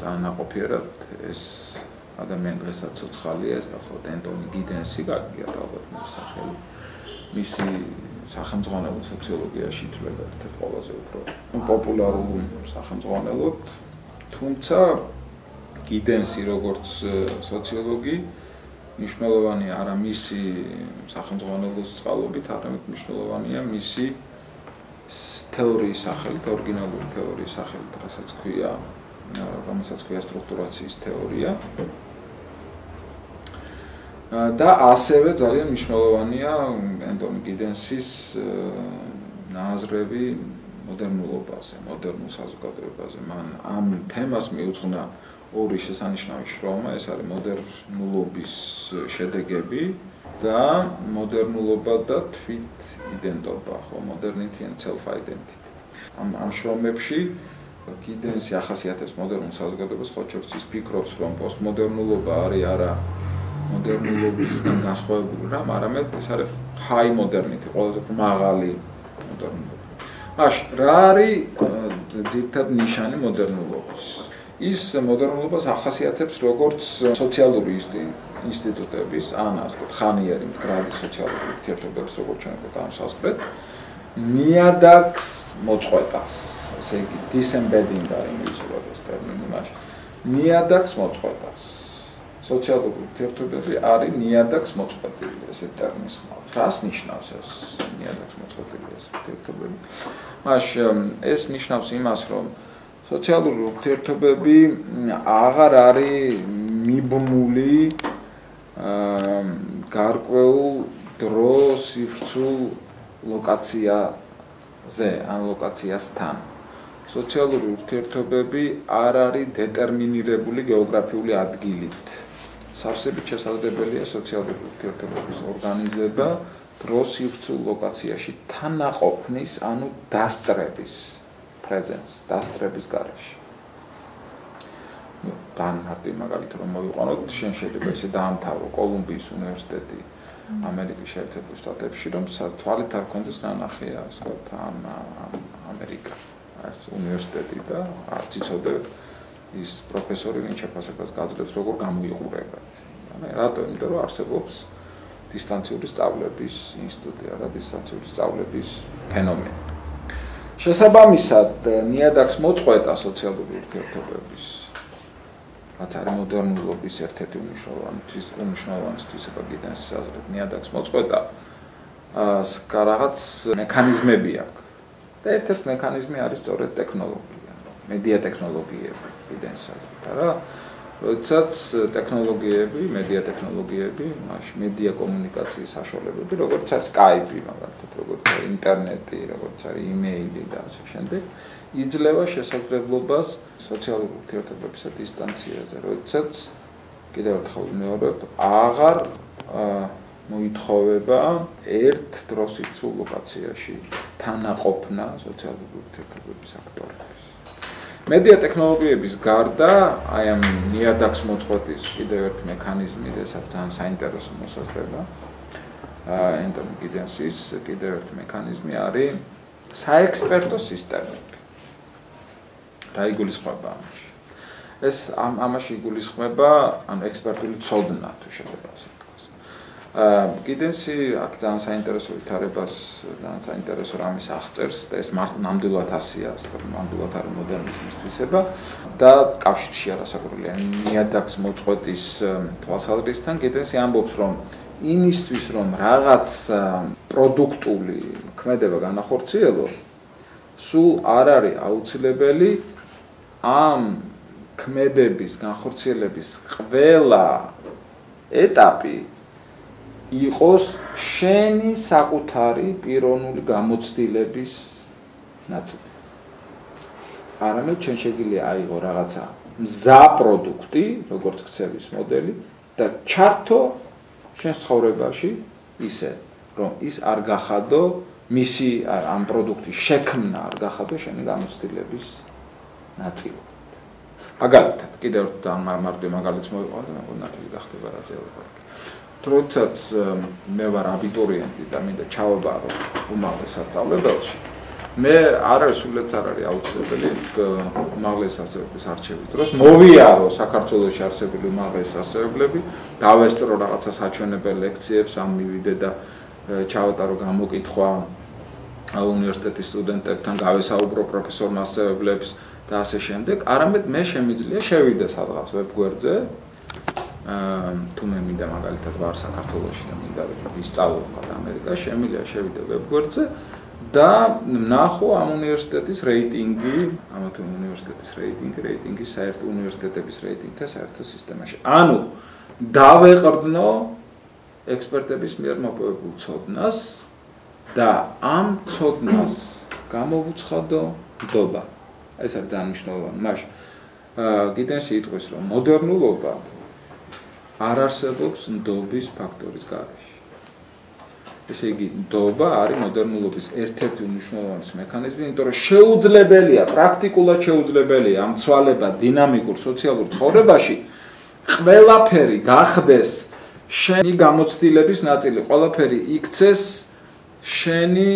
დაანაყოფიერად, ეს ადამიანი დღესაც ცოცხალია, ეს გახლავთ ენტონი გიდენსი, გაგიგებთ ალბათ მისი სახელი. მისი სახელმძღვანელო სოციოლოგიაში ითვლება ერთ-ერთ ყველაზე უფრო პოპულარულ სახელმძღვანელოდ, თუმცა გიდენსი როგორც სოციოლოგი მნიშვნელოვანია არა მისი სახელმძღვანელოს წყალობით, არამედ მნიშვნელოვანია მისი თეორიის სახელით, ორიგინალური თეორიის სახელით, რასაც ქვია, რომელსაც ქვია სტრუქტურაციის თეორია. და ასევე ძალიან მნიშვნელოვანია ენტონი გიდენსის ნაზრები მოდერნულობაზე, მოდერნულ საზოგადოებაზე. მან ამ თემას მიუძღვნა ორი შესანიშნავი შრომა, ეს არის მოდერნულობის შედეგები და მოდერნულობა და თვით იდენტობა, ხო, modernity and self-identity. ამ შრომებში გიდენსი ახასიათებს მოდერნულ საზოგადოებას, ხო შორის ის ფიქრობს, რომ პოსტმოდერნულობა არის არა მოდერნულობისგან განსხვავებული რამ, არამედ ეს არის high modernity, ყველაზე მაღალი მოდერნულობა. მაშ რა არის ძირითად ნიშანი მოდერნულობის? ის მოდერნულობას ახასიათებს როგორც სოციალური ინსტიტუტების, ან ასე ვთქვათ, ხანიერი მდგრადი სოციალური ურთიერთობების, როგორც ჩვენ განსაზღვრეთ, ნიადაგს მოწყვეტას, ესე იგი disembedding არის მისულადას. ტერმინი მაშინ. ნიადაგს მოწყვეტას. სოციალური ურთიერთობები არის ნიადაგს მოწყვეტილი ესე ტერმინს მავს. რას ნიშნავს ეს ნიადაგს მოწყვეტილი ეს ურთიერთობები? მაშინ ეს ნიშნავს იმას, რომ სოციალური ურთიერთობები აღარ არის მიბმული გარკვეულ დრო, სივრცულ ლოკაციაზე, ან ლოკაციასთან. სოციალური ურთიერთობები არ არის დეტერმინირებული გეოგრაფიული ადგილით. სავსებით შესაძლებელია სოციალური ურთიერთობების ორგანიზება დრო-სივრცულ ლოკაციაში თანაყოფნის, ანუ დასწრების presence, დასწრების გარეშე. მარტივ მაგალითად რომ მოვიყვანოთ, შენ შეიძლება ისე დაამთავრო კოლუმბიის უნივერსიტეტი ამერიკის შეერთებულ შტატებში, რომ თვალით არ კონდეს ნანახია, ვთქვათ, ამერიკა. ეს უნივერსიტეტი და არც იცოდე ის პროფესორი ვინ შეფასებას გაძლევს, როგორ გამოიყურება. რატო? იმიტომ რომ არსებობს დისტანციური სწავლების ინსტიტუტი, არა დისტანციური სწავლების ფენომენი. შესაბამისად, ნიადაგს მოწყვეტა სოციალური ურთიერთობების, რაც არის მოდერნულობის ერთ-ერთი უმნიშვნელოვანესი თვისება გიდენსის აზრით, ნიადაგს მოწყვეტა რაღაც მექანიზმები აქვს. და ერთ-ერთი მექანიზმი არის სწორედ ტექნოლოგია, მედია ტექნოლოგიები გიდენსის აზრით, არა? როდესაც ტექნოლოგიები, მედია ტექნოლოგიები, მაშინ მედია კომუნიკაციის საშუალებები, როგორც არის Skype, მაგალითად, როგორც არის ინტერნეტი, როგორც არის იმეილი და ასე შემდეგ, იძლევა შესაძლებლობას სოციალურ ურთიერთობებისა დისტანციაზე, როდესაც კიდევ ერთხელ ვიმეორებ, აღარ მოითხოვება ერთ დრო-სივრცულ ლოკაციაში თანაყოფნა სოციალური ურთიერთობების აქტორების. მედია ტექნოლოგიების გარდა, აი ამ ნიადაგს მოწყვეტის კიდევ ერთი მექანიზმი, რასაც ძალიან საინტერესო მოსაზრება, ენტონი გიდენსის კიდევ ერთი მექანიზმი არის საექსპერტო სისტემები. რა იგულისხმება ამაში? ეს ამაში იგულისხმება ანუ ექსპერტული ცოდნა თუ შეიძლება ასე ვთქვას. გიდენსი აქ ძალიან საინტერესო ვითარებას, ძალიან საინტერესო რამის აღწერს და ეს ნამდვილად ასია, ნამდვილად არის მოდერნიზმის თვისება და კავშირში არასაკურველია ნიადაგს მოწყვეტის თვალსაზრისთან. გიდენსი ამბობს, რომ იმისთვის, რომ რაღაც პროდუქტული ქმედება განახორციელო, სულ არ არის აუცილებელი ამ ქმედების განხორციელების ყველა ეტაპი იყოს შენი საკუთარი პიროვნული გამოცდილების ნაწილი. არამედ შენ შეგიძლია აიღო რაღაცა მზა პროდუქტი, როგორც ქცევის მოდელი და ჩართო შენ ცხოვრებაში ისე, რომ ის არ გახადო მისი ამ პროდუქტის შექმნა არ გახადო შენი გამოცდილების ნაწილი. მაგალითად, კიდევ მარტივ მაგალითს მოვიყვანო, ნათელი გახდება რაც ელაპარაკე. როდესაც მე ვარ აბიტურიენტი და მინდა ჩავაბარო უმაღლეს სასწავლებელში, მე სულაც არ არის აუცილებელი უმაღლეს სასწავლებლის არჩევის დროს მოვიარო საქართველოში არსებული უმაღლეს სასწავლებლები, დავესწრო რაღაცა საჩვენებელ ლექციებს, ამ მივიდე და ჩავატარო გამოკითხვა უნივერსიტეტის სტუდენტებთან, გავესაუბრო პროფესორ მასწავლებლებს და ასე შემდეგ, არამედ მე შემიძლია შევიდე სადღაც ვებგვერდზე, თუ მე მინდა მაგალითად ვარ საქართველოში და მინდა ვისწავლო ამერიკაში, შემიძლია შევიდე ვებგვერდზე და ვნახო ამ უნივერსიტეტის რეიტინგი, ამა თუ უნივერსიტეტის რეიტინგი საერთო უნივერსიტეტების რეიტინგთა საერთო სისტემაში. ანუ დავეყრდნო ექსპერტების მიერ მოპოვებულ ცოდნას და ამ ცოდნას გამოვუცხადო ნდობა. ეს არის ძალიან მნიშვნელოვანი. მაშინ გიდენსი იტყვის, რომ მოდერნულობა არ არსებობს ნდობის ფაქტორის გარეშე. ესე იგი, ნდობა არის მოდერნულობის ერთ-ერთი უმნიშვნელოვანესი მექანიზმი, იმიტომ რომ შეუძლებელია, პრაქტიკულად შეუძლებელია ამ ცვალება დინამიკურ სოციალურ ცხოვრებაში ყველაფერი გახდეს შენი გამოცდილების ნაწილი, ყველაფერი იქცეს შენი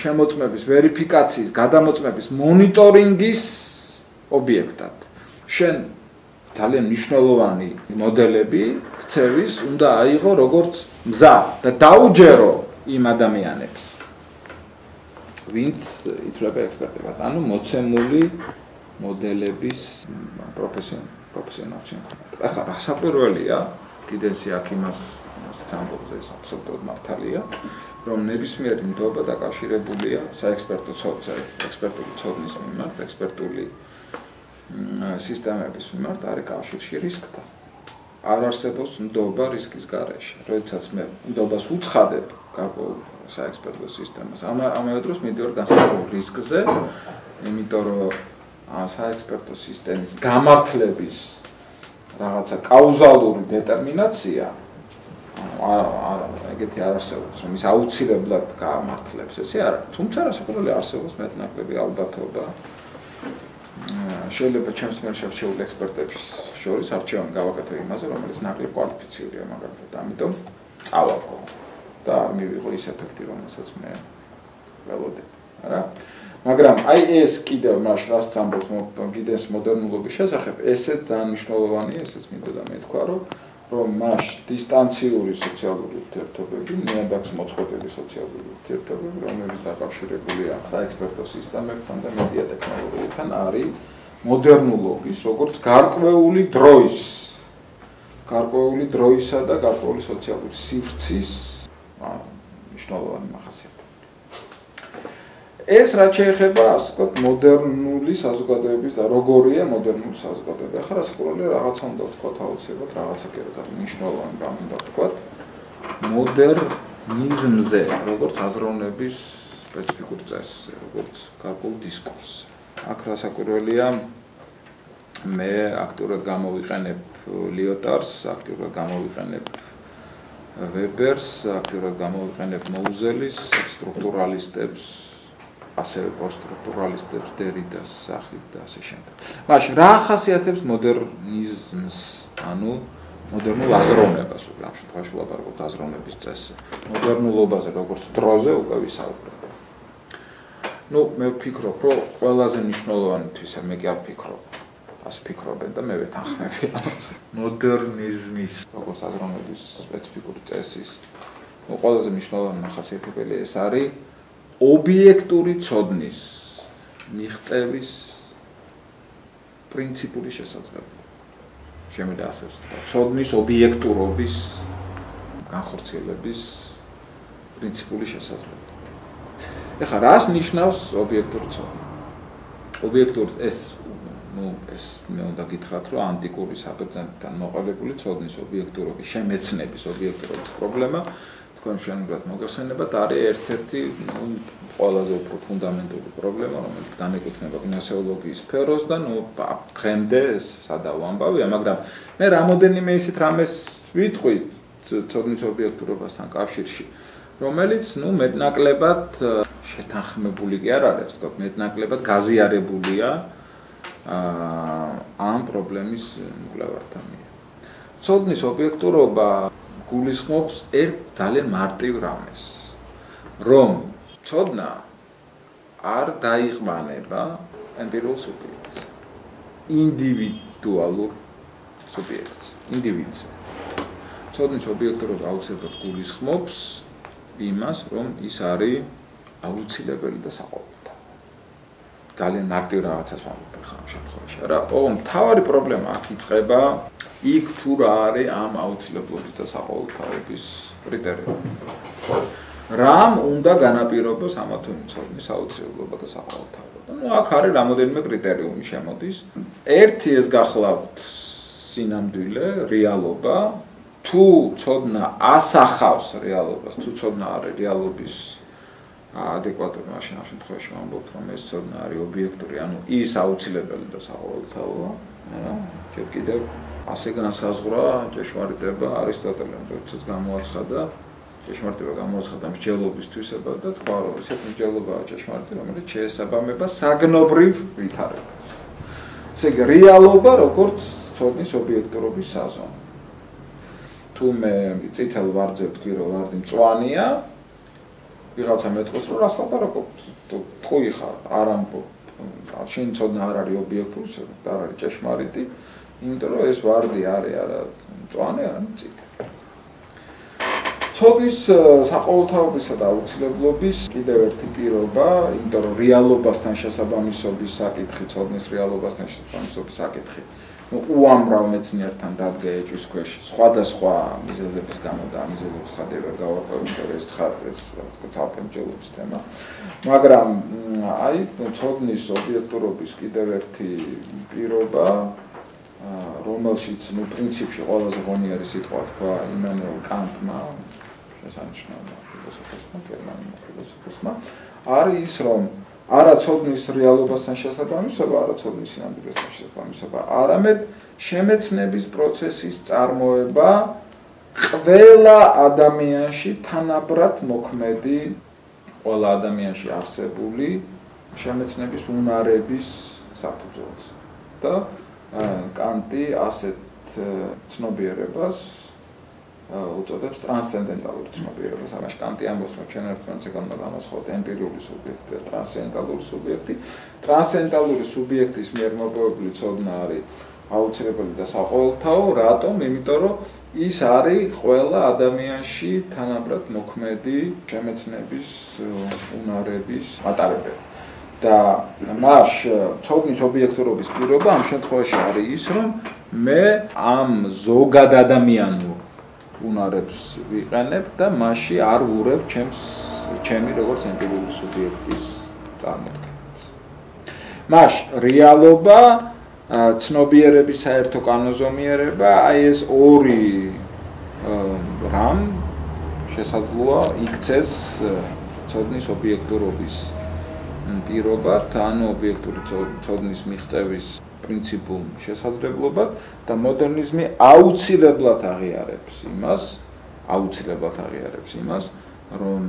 შემოწმების, ვერიფიკაციის, გადამოწმების, მონიტორინგის ობიექტად. შენ ძალიან მნიშვნელოვანი მოდელები ქცევის უნდა აიღო როგორც მზა და დაუჯერო იმ ადამიანებს, ვინც ითვლება ექსპერტებად, ანუ მოცემული მოდელების პროფესიონალ შემოქმედება. ახლა რა საკვირველია, კიდენსი აქ იმას ამბობს, ეს აბსოლუტურად მართალია, რომ ნებისმიერი ნდობა დაკავშირებულია საექსპერტული ცოდნის მიმართ, ექსპერტული სისტემების მიმართ არის კავშირში რისკთან. არ არსებობს ნდობა რისკის გარეშე. როდესაც მე ნდობას უცხადებ გარკვეულ საექსპერტო სისტემას, ამავე დროს მიდივარ განსაკუთრებულ რისკზე, იმიტომ რომ საექსპერტო სისტემის გამართლების რაღაცა კაუზალური დეტერმინაცია ეგეთი არ არსებობს, რომ ის აუცილებლად გამართლებს, ესე არ არის. თუმცა რასაკვირველია არსებობს მეტნაკლები ალბათობა. შეიძლება ჩემს მიერ შერჩეული ექსპერტების შორის არჩევანი გავაკეთო იმაზე, რომელიც ნაკლებ კვალიფიცირებულია მაგალითად, ამიტომ წავაგო და არ მივიღო ის ეფექტი, რომელსაც მე ველოდები, არა? მაგრამ აი ეს კიდევ მას რაც ამბობს გიდენს მოდერნულობის შესახებ, ესეც ძალიან მნიშვნელოვანია, ესეც მინდოდა მეთქვა, რომ მას დისტანციური სოციალური ურთიერთობები, ნიადაგს მოწყვეტილი სოციალური ურთიერთობები, რომლებიც დაკავშირებულია საექსპერტო სისტემებთან და მედია ტექნოლოგიებთან, არის მოდერნულობის, როგორც გარკვეული დროისა და გარკვეული სოციალური სივრცის მნიშვნელოვანი მახასიათებელი. ეს რაც შეეხება, ასე ვთქვათ, მოდერნული საზოგადოების და როგორია მოდერნული საზოგადოება. ახლა რასაკვირველია, რაღაცა უნდა ვთქვათ აუცილებლად, რაღაცა კი არა მნიშვნელოვანი რამ უნდა ვთქვათ მოდერნიზმზე, როგორც აზროვნების სპეციფიკურ წესზე, როგორც გარკვეულ დისკურსზე. აქ რასაკვირველია, მე აქტიურად გამოვიყენებ ლიოტარს, აქტიურად გამოვიყენებ ვებერს, აქტიურად გამოვიყენებ მოუზელის, სტრუქტურალისტებს, ასევე პოსტსტრუქტურალისტებს, დერიდას, სახით და ასე შემდეგ. მაშინ რა ახასიათებს მოდერნიზმს, ანუ მოდერნულ აზროვნებას, ამ შემთხვევაში ვლაპარაკობთ აზროვნების წესზე. მოდერნულობაზე როგორც დროზე უკვე ვისაუბრებ. მე ვფიქრობ, რომ ყველაზე მნიშვნელოვანი თვისა, მე კი არ ვფიქრობ. ას ფიქრობენ და მე ვეთანხმები ამაზე. მოდერნიზმის როგორც აზროვნების სპეციფიკური წესის ყველაზე მნიშვნელოვანი ახასიათებელი ეს არის ობიექტური ცოდნის მიღწევის პრინციპული შესაძლებლობა. შემიძლია ასე ვთქვათ, ცოდნის ობიექტურობის განხორციელების პრინციპული შესაძლებლობა. ეხლა რას ნიშნავს ობიექტური ცოდნა? ობიექტური ეს მე უნდა გითხრათ, რომ ანტიკური საბერძნეთთან მოყოლებული ცოდნის ობიექტურობის, შემეცნების ობიექტურობის პრობლემა თქვენ შენგრად მოგახსენებათ, არის ერთ-ერთი ყველაზე უფრო ფუნდამენტური პრობლემა, რომელიც განეკუთვნება გნოსეოლოგიის სფეროს და დღემდე ეს სადავო ამბავია, მაგრამ მე რამოდენიმე ისეთ რამეს ვიტყვი ცოდნის ობიექტურობასთან კავშირში, რომელიც მეტნაკლებად შეთანხმებული კი არ არის, თქვა მეტნაკლებად გაზიარებულია ამ პრობლემის მკვლევართა მიერ. ცოდნის ობიექტურობა გულისხმობს ერთ ძალიან მარტივ რამეს, რომ ცოდნა არ დაიყვანება ემპირიულ სუბიექტს, ინდივიდუალურ სუბიექტს, ინდივიდს. ცოდნის ობიექტურობა აუცილებლად გულისხმობს იმას, რომ ის არის აუცილებელი და საყოველთაო. ძალიან მარტივ რაღაცას ვამბობ ხა ამ შემთხვევაში, რა. მთავარი პრობლემა აქ იწყება იქ თუ რა არის ამ აუცილებლობის და საყოველთაობის კრიტერიუმი. რამ უნდა განაპირობოს ამა თუ იმ ცოდნის აუცილებლობა და საყოველთაობა. აქ არის რამოდენიმე კრიტერიუმი შემოდის. ერთი ეს გახლავთ სინამდვილე, რეალობა, თუ ცოდნა ასახავს რეალობას, თუ ცოდნა არის რეალობის ადეკვატური, მაშინ ამ შემთხვევაში ვამბობ, რომ ეს ცოდნა არის ობიექტური, ანუ ის აუცილებელი და საყოველთაოა, რა. ჯერ კიდევ ასე განსაზღვრა ჭეშმარიტება არისტოტელემ, როდესაც გამოაცხადა ჭეშმარიტება გამოაცხადა მსჯელობისთვისება და თქვა, რომ ესეთი მსჯელობაა ჭეშმარიტი, რომელიც შეესაბამება საგნობრივ ვითარებას. ესე იგი, რეალობა როგორც ცოდნის ობიექტურობის საზომი. თუ მე წითელ ვარდზე ვთქვი, რომ ვარდი მწვანეა, ვიღაცა მეტყვის, რომ რას ლაპარაკობ, თქვი ხარ, არ ამბობ, შენი ცოდნა არ არის ობიექტური, არ არის ჭეშმარიტი, იმიტომ რომ ეს ვარდი არის არა მწვანე, არა წითელი. ცოდნის საყოველთაობისა და აუცილებლობის კიდევ ერთი პირობა, იმიტომ რომ რეალობასთან შესაბამისობის საკითხი, ცოდნის რეალობასთან შესაბამისობის საკითხი უამრავ მეცნიერთან დადგა ეჭვის ქვეშ სხვადასხვა მიზეზების გამო და მიზეზებს ხადევა გავარკვევთ, რომ ეს ცალკე მსჯელობის თემა. მაგრამ აი ცოდნის ობიექტურობის კიდევ ერთი პირობა, რომელშიც პრინციპში ყველაზე ღონიერი სიტყვა თქვა იმანუელ კანტმა, შესანიშნავმა ფილოსოფოსმა, გერმანულმა ფილოსოფოსმა, არის ის, რომ არა ცოდნის რეალობასთან შესაბამისობა, არა ცოდნის სინამდვილესთან შესაბამისობა, არამედ შემეცნების პროცესის წარმოება ყველა ადამიანში თანაბრად მოქმედი, ყველა ადამიანში არსებული შემეცნების უნარების საფუძველზე. და კანტი ასეთ ცნობიერებას უწოდებს ტრანსცენდენტალურ ცნობიერებას. ამაში კანტი ამბობს, რომ ჩვენ ერთმანეთზე განმოხსოვთ ემპირიული სუბიექტი და ტრანსცენდენტალური სუბიექტი. ტრანსცენდენტალური სუბიექტის მიერ მოპოვებული ცოდნა არის აუცილებელი და საყოველთაო, რატომ? იმიტომ რომ ის არის ყველა ადამიანში თანაბრად მოქმედი შემეცნების უნარების მატარებელი. და მას ცოდნის ობიექტურობის პირობა ამ შემთხვევაში არის ის, რომ მე ამ ზოგად ადამიანურ უნარებს ვიყენებ და მასში არ ვურევ ჩემი როგორც ემპირიული სუბიექტის წარმოქმნას. მას რეალობა, ცნობიერების საერთო კანონზომიერება, აი ეს ორი რამ შესაძლოა იქცეს ცოდნის ობიექტურობის პირობად, ანუ ობიექტური ცოდნის მიღწევის პრინციპულ შესაძლებლობად და მოდერნიზმი აუცილებლად აღიარებს იმას, რომ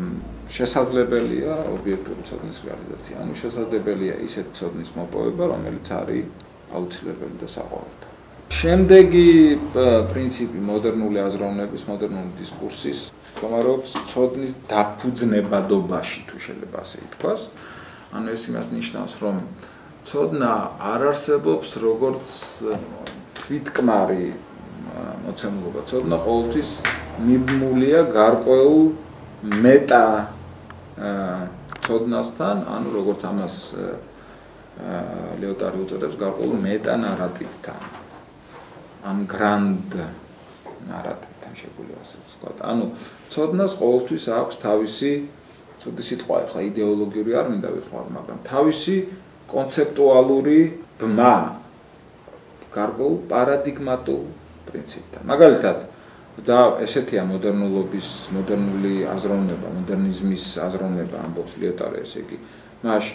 შესაძლებელია ობიექტური ცოდნის რეალიზაცია, ანუ შესაძლებელია ისეთ ცოდნის მოპოვება, რომელიც არის აუცილებელი და საყოველთაო. შემდეგი პრინციპი მოდერნული აზროვნების, მოდერნული დისკურსის მდგომარეობს ცოდნის დაფუძნებადობაში, თუ შეიძლება ასე ითქვას. ანუ ეს იმას ნიშნავს, რომ ცოდნა არ არსებობს როგორც თვითკმარი მოცემულობა. ცოდნა ყოველთვის მიბმულია გარკვეულ მეტა ცოდნასთან, ანუ როგორც ამას ლეოტარი უწოდებს, გარკვეულ მეტა ნარატივთან. ან გრანდ ნარატივთან შეგვიძლია ასე ვთქვათ. ანუ ცოდნას ყოველთვის აქვს თავისი ცუდი სიტყვა, ახლა იდეოლოგიური არ მინდა ვიყავ, მაგრამ თავისი კონცეპტუალური ბმა გარკვეულ პარადიგმატულ პრინციპთან. მაგალითად, და ესეთია მოდერნული აზროვნება, მოდერნიზმის აზროვნება ამბობს ლეოტარი, ესე იგი, მას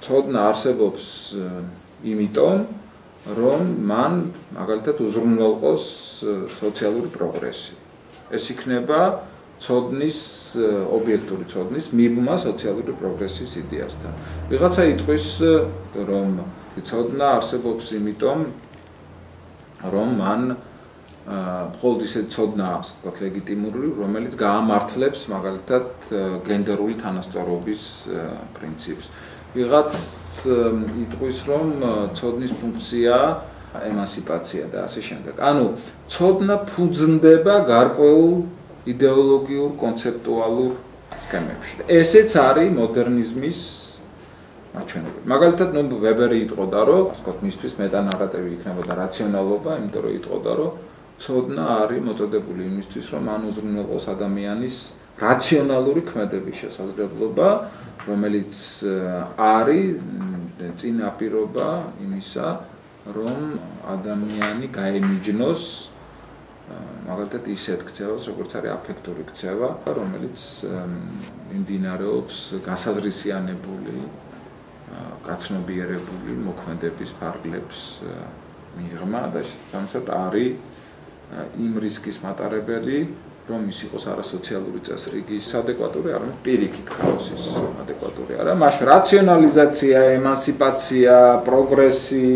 ცოდნა არსებობს იმიტომ, რომ მან მაგალითად უზრუნველყოს სოციალური პროგრესი. ეს იქნება ცოდნის ობიექტური ცოდნის მიბმა სოციალური პროგრესის იდეასთან. ვიღაცა იტყვის, რომ ცოდნა არსებობს იმიტომ, რომ მან მხოლოდ ისეთი ცოდნა აქვს, თქვათ ლეგიტიმური, რომელიც გაამართლებს მაგალითად გენდერული თანასწორობის პრინციპს. ვიღაც იტყვის, რომ ცოდნის ფუნქცია ემანსიპაცია და ასე შემდეგ. ანუ ცოდნა ფუძნდება გარკვეულ იდეოლოგიურ, კონცეპტუალურ სქემებში. ესეც არის მოდერნიზმის მაჩვენებელი. მაგალითად, ვებერი იტყოდა, რომ თქვათ მისთვის მეტანარატივი იქნებოდა რაციონალობა, იმიტომ რომ იტყოდა, რომ ცოდნა არის მოწოდებული იმისთვის, რომ მან უზრუნველყოს ადამიანის რაციონალური ქმედების შესაძლებლობა, რომელიც არის წინაპირობა იმისა, რომ ადამიანი გაემიჯნოს მაგალითად ისეთ ქცევას, როგორც არის აფექტური ქცევა, რომელიც მიმდინარეობს გასაზრისიანებული, გაცნობიერებული მოქმედების ფარგლებს მიღმა და შესაბამისად არის იმ რისკის მატარებელი, რომ ის იყოს არასოციალური წესრიგის ადეკვატური, არამედ პირიქით ხაოსის ადეკვატური არა. მას რაციონალიზაცია, ემანსიპაცია, პროგრესი,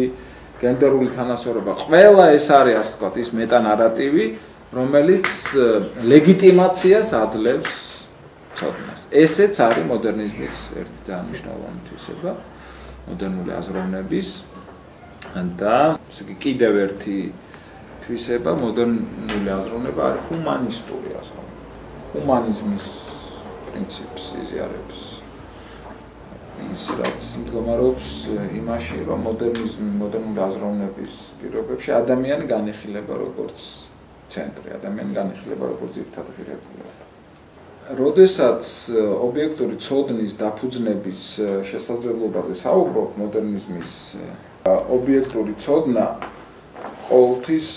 გენდერული თანასწორობა, ყველა ეს არის, ასე ვთქვათ, ის მეტანარატივი, რომელიც ლეგიტიმაციას აძლევს ცოდნას. ესეც არის მოდერნიზმის ერთი ძალიან მნიშვნელოვანი თვისება, მოდერნული აზროვნების და კიდევ ერთი თვისება, მოდერნული აზროვნება არის ჰუმანისტური აზროვნება. ჰუმანიზმის პრინციპს იზიარებს. ის რაც მდგომარეობს იმაში, რომ მოდერნული აზროვნების პირობებში ადამიანი განიხილება როგორც ცენტრი, ადამიანი განიხილება როგორც ძირითადი ღირებულება. როდესაც ობიექტური ცოდნის დაფუძნების შესაძლებლობაზე საუბრობ, მოდერნიზმის ობიექტური ცოდნა ყოველთვის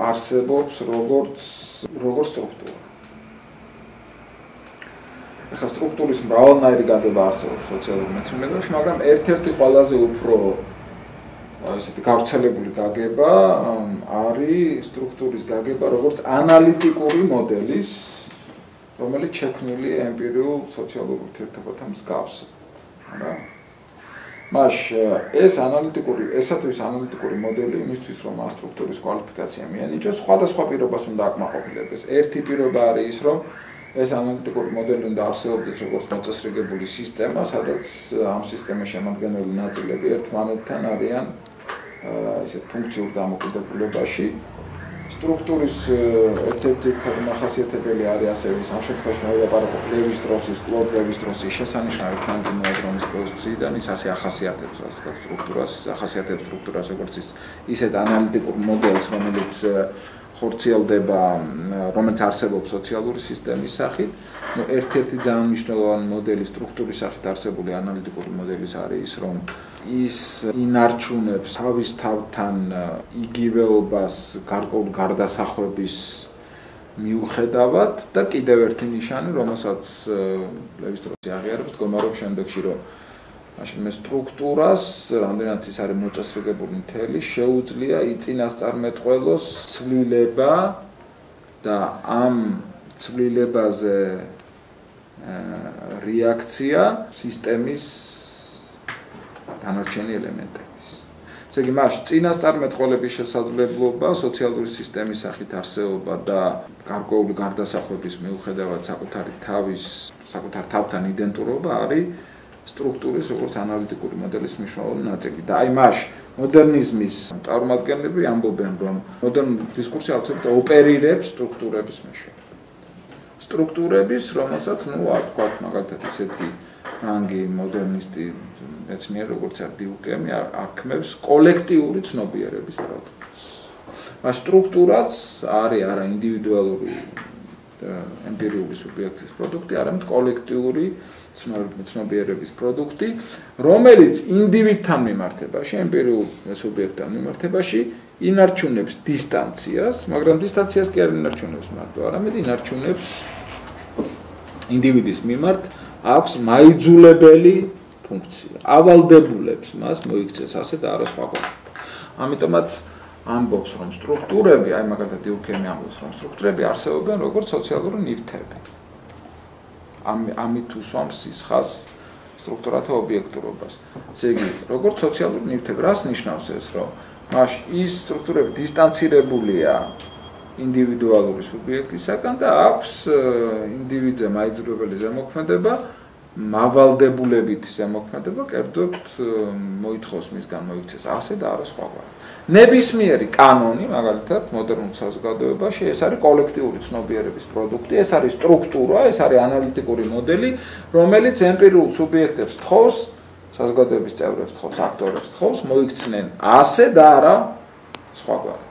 არსებობს როგორც სტრუქტურა. ახლა სტრუქტურის მრავალნაირი გაგება არსებობს სოციალურ მეცნიერებაში, მაგრამ ერთ-ერთი ყველაზე უფრო ესეთი გავრცელებული გაგება არის სტრუქტურის გაგება როგორც ანალიტიკური მოდელის, რომელიც შექმნილი ემპირიულ სოციალურ ურთიერთობათა მსგავსად. რა? ეს ესათვის ანალიტიკური მოდელი იმისთვის, რომ ამ სტრუქტურის კვალიფიკაცია მიენიჭოს, სხვადასხვა პირობას უნდა აკმაყოფილებს. ერთი პირობა არის ის, რომ ეს ანალიტიკური მოდელი უნდა არსებობდეს როგორც მოწესრიგებული სისტემა, სადაც ამ სისტემის შემადგენელი ნაწილები ერთმანეთთან არიან ისეთ ფუნქციურ დამოკიდებულებაში. სტრუქტურის ერთ-ერთი მახასიათებელი არის ასევე ამ შემთხვევაში მოვაპარაკო ლევი-სტროსის, კლოდ ლევი-სტროსის შესანიშნავი ფრანგული აზროვნის პოზიციიდან ის ასე ახასიათებს სტრუქტურას, ახასიათებს სტრუქტურას როგორც ისეთ ანალიტიკურ მოდელს, რომელიც ხორციელდება, რომელიც არსებობს სოციალური სისტემის სახით. ერთ-ერთი ძალიან მნიშვნელოვანი მოდელი სტრუქტურის სახით არსებული ანალიტიკური მოდელის არის ის, რომ ის ინარჩუნებს თავის თავთან იგივეობას გარკვეული გარდასახვების მიუხედავად და კიდევ ერთი ნიშანი, რომელსაც ლევი-სტროსი აღიარებს, მდგომარეობს შემდეგში, რომ მაშინ მე სტრუქტურას, რამდენად ის არის მოწესრიგებული მთელი, შეუძლია იწინასწარმეტყველოს ცვლილება და ამ ცვლილებაზე რეაქცია სისტემის დანარჩენი ელემენტების. ესე იგი, მაშინ წინასწარმეტყველების შესაძლებლობა, სოციალური სისტემის სახით არსებობა და გარკვეული გარდასახვების მიუხედავად საკუთარ თავთან იდენტურობა არის სტრუქტურის როგორც ანალიტიკური მოდელის მნიშვნელოვანი ნაწილი. და აი მაშ მოდერნიზმის წარმომადგენლები ამბობენ, რომ მოდერნული დისკურსი აუცილებლად ოპერირებს სტრუქტურების მეშვეობით. სტრუქტურების, რომელსაც, აქ ვთქვათ, მაგალითად ისეთი ფრანგი მოდერნისტი მეცნიერი, როგორც დიუკემი, აქმევს კოლექტიური ცნობიერების პროდუქტს. მას სტრუქტურაც არის არა ინდივიდუალური ემპირიული სუბიექტის პროდუქტი, არამედ კოლექტიური ცნობიერების პროდუქტი, რომელიც ინდივიდთან მიმართებაში, ემპირიულ სუბიექტთან მიმართებაში ინარჩუნებს დისტანციას, მაგრამ დისტანციას კი არ ინარჩუნებს მარტო, არამედ ინარჩუნებს ინდივიდის მიმართ აქვს მაიძულებელი ფუნქცია. ავალდებულებს მას მოიქცეს ასე და არა სხვაგვარად. ამიტომაც ამბობს, რომ სტრუქტურები, აი მაგალითად დიუკემი ამბობს, რომ სტრუქტურები არსებობენ როგორც სოციალური ნივთები. ამით უსვამს სისხლს სტრუქტურათა ობიექტურობას. ესე იგი, როგორც სოციალური ნივთები, რას ნიშნავს ეს, რომ ის სტრუქტურები დისტანცირებულია ინდივიდუალური სუბიექტისაგან და აქვს ინდივიდზე მაიძულებელი ზემოქმედება, მავალდებულებით ზემოქმედება, კერძოდ მოითხოვს მისგან მოიქცეს ასე და არა სხვაგვარად. ნებისმიერი კანონი, მაგალითად, მოდერნულ საზოგადოებაში, ეს არის კოლექტიური ცნობიერების პროდუქტი, ეს არის სტრუქტურა, ეს არის ანალიტიკური მოდელი, რომელიც ემპირიულ სუბიექტებს თხოვს, საზოგადოების წევრებს თხოვს, აქტორებს თხოვს, მოიქცნენ ასე და არა სხვაგვარად.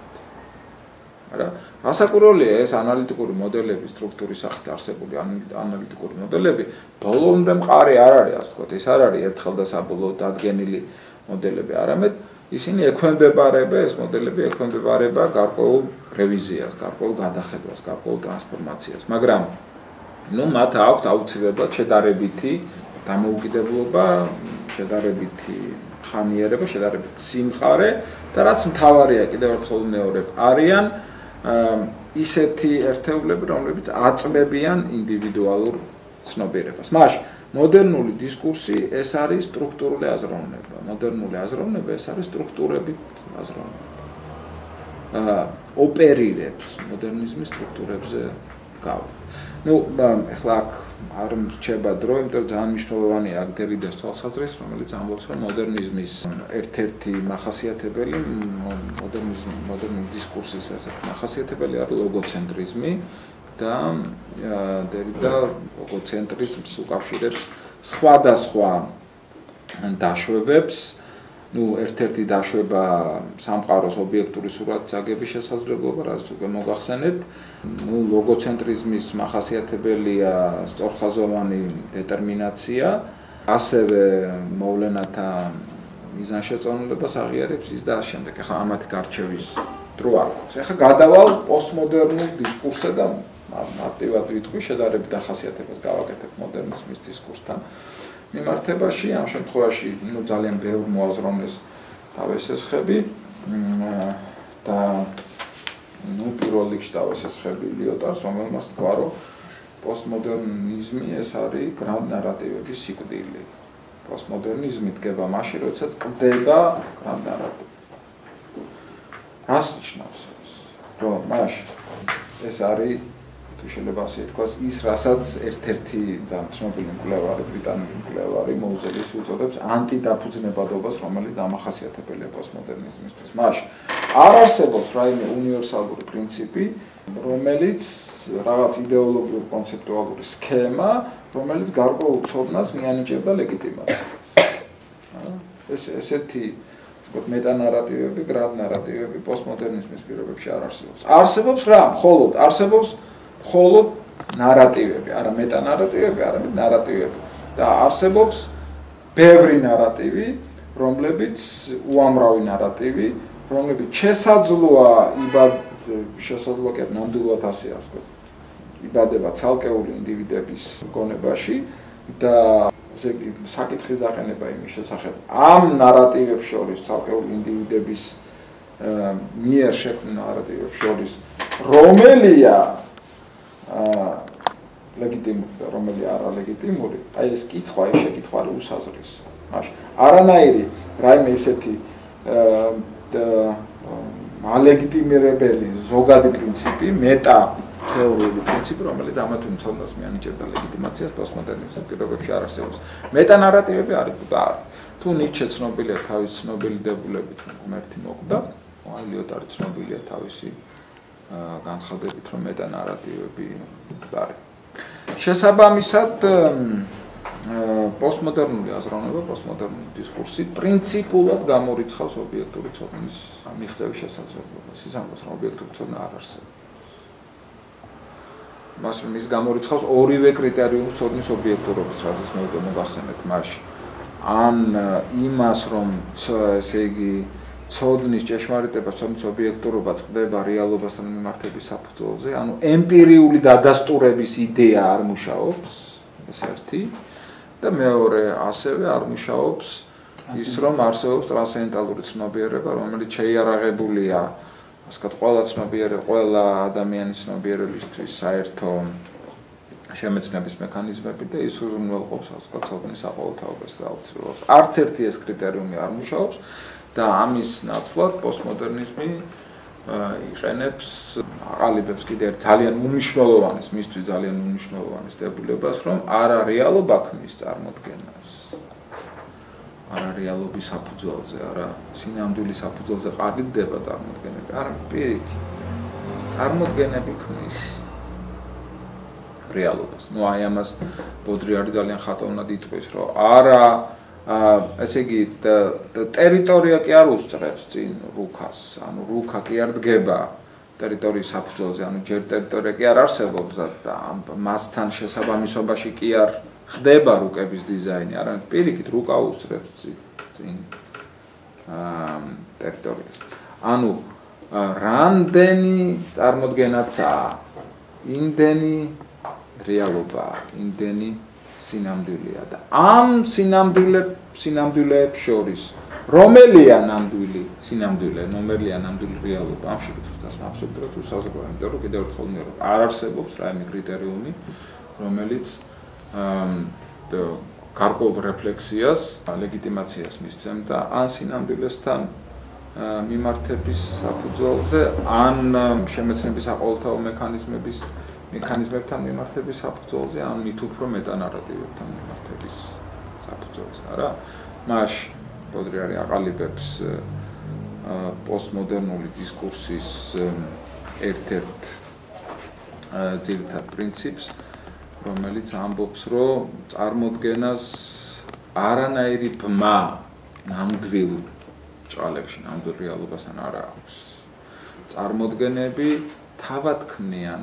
არა? ასაკურველია ეს ანალიტიკური მოდელები, სტრუქტურის სახით არსებული ანალიტიკური მოდელები, ბოლომდე მყარი არ არის, ასე ვთქვათ, ეს არ არის ერთხელ და საბოლოოდ დადგენილი მოდელები, არამედ ისინი ეს მოდელები ექვემდებარება გარკვეულ რევიზიას, გარკვეულ გადახედვას, გარკვეულ ტრანსფორმაციას, მაგრამ მათ აქვთ აუცილებლად შედარებითი დამოუკიდებლობა, შედარებითი ხანიერება, შედარებითი სიმყარე და რაც მთავარია, კიდევ ერთხელ ვმეორებ, არიან ისეთი ერთეულები, რომლებიც აწმებიან ინდივიდუალურ ცნობიერებას. მოდერნული დისკურსი ეს არის სტრუქტურული აზროვნება. მოდერნული აზროვნება ეს არის სტრუქტურებით აზროვნება. ოპერირებს მოდერნიზმის სტრუქტურებზე გავაკეთოთ. ეხლა აქ არ მრჩება დრო, იმიტომ რომ ძალიან მნიშვნელოვანია აქ დერიდეს თვალსაზრისით, რომელიც ამბობს, რომ მოდერნიზმის ერთ-ერთი მახასიათებელი, მოდერნის დისკურსის ერთ-ერთი მახასიათებელი არის ლოგოცენტრიზმი და დერიდა ლოგოცენტრიზმს უკავშირებს სხვადასხვა დაშვებებს. ერთ-ერთი დაშვება სამყაროს ობიექტური სურათის შესაძლებლობა, რაც უკვე მოგახსენეთ. ლოგოცენტრიზმის მახასიათებელია სწორხაზოვანი დეტერმინაცია, ასევე მოვლენათა მიზანშეწონილებას აღიარებს ის და ამ შემდეგ. ახლა ამათი გარჩევის დრო არ აქვს. ახლა გადავალ პოსტმოდერნულ დისკურსზე და მარტივად ვიტყვი, შედარებით ახასიათებას გავაკეთებ მოდერნიზმის დისკურსთან. მიმართებაში ამ შემთხვევაში ძალიან ბევრ მოაზროვნეს დავესესხები და პირველ რიგში დავესესხები ლიოტარს, რომელმაც თქვა, რომ პოსტმოდერნიზმი ეს არის გრანდ ნარატივების სიკვდილი. პოსტმოდერნიზმი დგება მაშინ, როდესაც კდება გრანდ ნარატივი. რას ნიშნავს ეს? რომ მაშინ ეს არის თუ შეიძლება ასე ითქვას, ის რასაც ერთ-ერთი ძალიან ცნობილი მკვლევარი, ბრიტანელი მკვლევარი მოუზელის უწოდებს ანტიდაფუძნებადობას, რომელიც დამახასიათებელია პოსტმოდერნიზმისთვის. მაშინ არ არსებობს რაიმე უნივერსალური პრინციპი, რომელიც რაღაც იდეოლოგიური კონცეპტუალური სქემა, რომელიც გარკვეულ ცოდნას მიანიჭებდა ლეგიტიმაციას. ესეთი მეტანარატივები, გრანდ ნარატივები პოსტმოდერნიზმის პირობებში არ არსებობს. არსებობს რა? მხოლოდ ნარატივები, არა მეტანარატივები, არამედ ნარატივები. და არსებობს ბევრი ნარატივი, რომლებიც უამრავი ნარატივი, რომლებიც შესაძლოა კი ნამდვილად ასე ასე იბადება ცალკეული ინდივიდების გონებაში და ესე იგი საკითხის დაყენება იმის შესახებ ამ ნარატივებს შორის ცალკეული ინდივიდების მიერ შექმნილ ნარატივებს შორის რომელია ლეგიტიმური და რომელი არა ლეგიტიმური, აი ეს კითხვა, ეს შეკითხვა არის უსაზღვრისი. მაშინ არანაირი რაიმე ისეთი ალეგიტიმირებელი ზოგადი პრინციპი, მეტათეორიული პრინციპი, რომელიც ამა თუ იმ ცოდნას მიანიჭებდა ლეგიტიმაციას პოსტმოდერნიზმის პირობებში არ არსებობს. მეტანარატივები არის და არის. თუ ნიჩე ცნობილია თავის ცნობილი დებულებით, ღმერთი მოკვდა, ლიოტარი ცნობილია თავისი განცხადებით, რომ მეტანარატივები არის. შესაბამისად, პოსტმოდერნული აზროვნება, პოსტმოდერნული დისკურსი პრინციპულად გამორიცხავს ობიექტური ცოდნის მიღწევის შესაძლებლობას. ის ამბობს, რომ ობიექტური ცოდნა არ არსებობს. მასწავლე ის გამორიცხავს ორივე კრიტერიუმს ცოდნის ობიექტურობის, რასაც მე უკვე მოგახსენეთ მასში. ან იმას, რომ ესე იგი ცოდნის ჭეშმარიტება, ცოდნის ობიექტურობა წყდება რეალობასთან მიმართების საფუძველზე, ანუ ემპირიული დადასტურების იდეა არ მუშაობს, ეს ერთი და მეორე ასევე არ მუშაობს ის, რომ არსებობს ტრანსცენდენტალური ცნობიერება, რომელიც შეიარაღებულია, ასე ვთქვათ, ყველა ადამიანის ცნობიერებისთვის საერთო შემეცნების მექანიზმები და ის უზრუნველყოფს, ასე ვთქვათ, ცოდნის საყოველთაობას და აუცილებლობას. არც ერთი ეს კრიტერიუმი არ მუშაობს. და ამის ნაცვლად პოსტმოდერნიზმი იყენებს, აყალიბებს კიდევ ძალიან უმნიშვნელოვანეს, მისთვის ძალიან უმნიშვნელოვანეს დებულებას, რომ არა რეალობა ქმნის წარმოდგენას. არა რეალობის საფუძველზე, არა სინამდვილის საფუძველზე ყალიბდება წარმოდგენები, არამედ პირიქით. წარმოდგენები ქმნის რეალობას. აი ამას ბოდრიარი ძალიან ხატოვნად იტყვის, რომ არა ესე იგი ტერიტორია კი არ უსწრებს წინ რუქას, ანუ რუქა კი არ დგება ტერიტორიის საფუძველზე, ანუ ჯერ ტერიტორია კი არ არსებობს და მასთან შესაბამისობაში კი არ ხდება რუკების დიზაინი, არამედ პირიქით რუკა უსწრებს წინ ტერიტორიას. ანუ რამდენი წარმოდგენაცაა, იმდენი რეალობაა, იმდენი სინამდვილეა და ამ სინამდვილეებს შორის რომელია ნამდვილი სინამდვილე, რომელია ნამდვილი რეალობა, ამ შეკითხვას აბსოლუტურად უსაზღვროა, იმიტომ რომ კიდევ ერთხელ ვიმეორებ, არ არსებობს რაიმე კრიტერიუმი, რომელიც გარკვეულ რეფლექსიას, ლეგიტიმაციას მისცემდა ან სინამდვილესთან მიმართების საფუძველზე, ან შემეცნების საყოველთაო მექანიზმების მექანიზმებთან მიმართების საფუძველზე, ან მით უფრო მეტანარატივებთან მიმართების საფუძველზე, არა? მაშინ ბოდრიარი აყალიბებს პოსტმოდერნული დისკურსის ერთ-ერთ ძირითად პრინციპს, რომელიც ამბობს, რომ წარმოდგენას არანაირი ბმა ნამდვილ ჭალებში, ნამდვილ რეალობასთან არ აქვს. წარმოდგენები თავად ქმნიან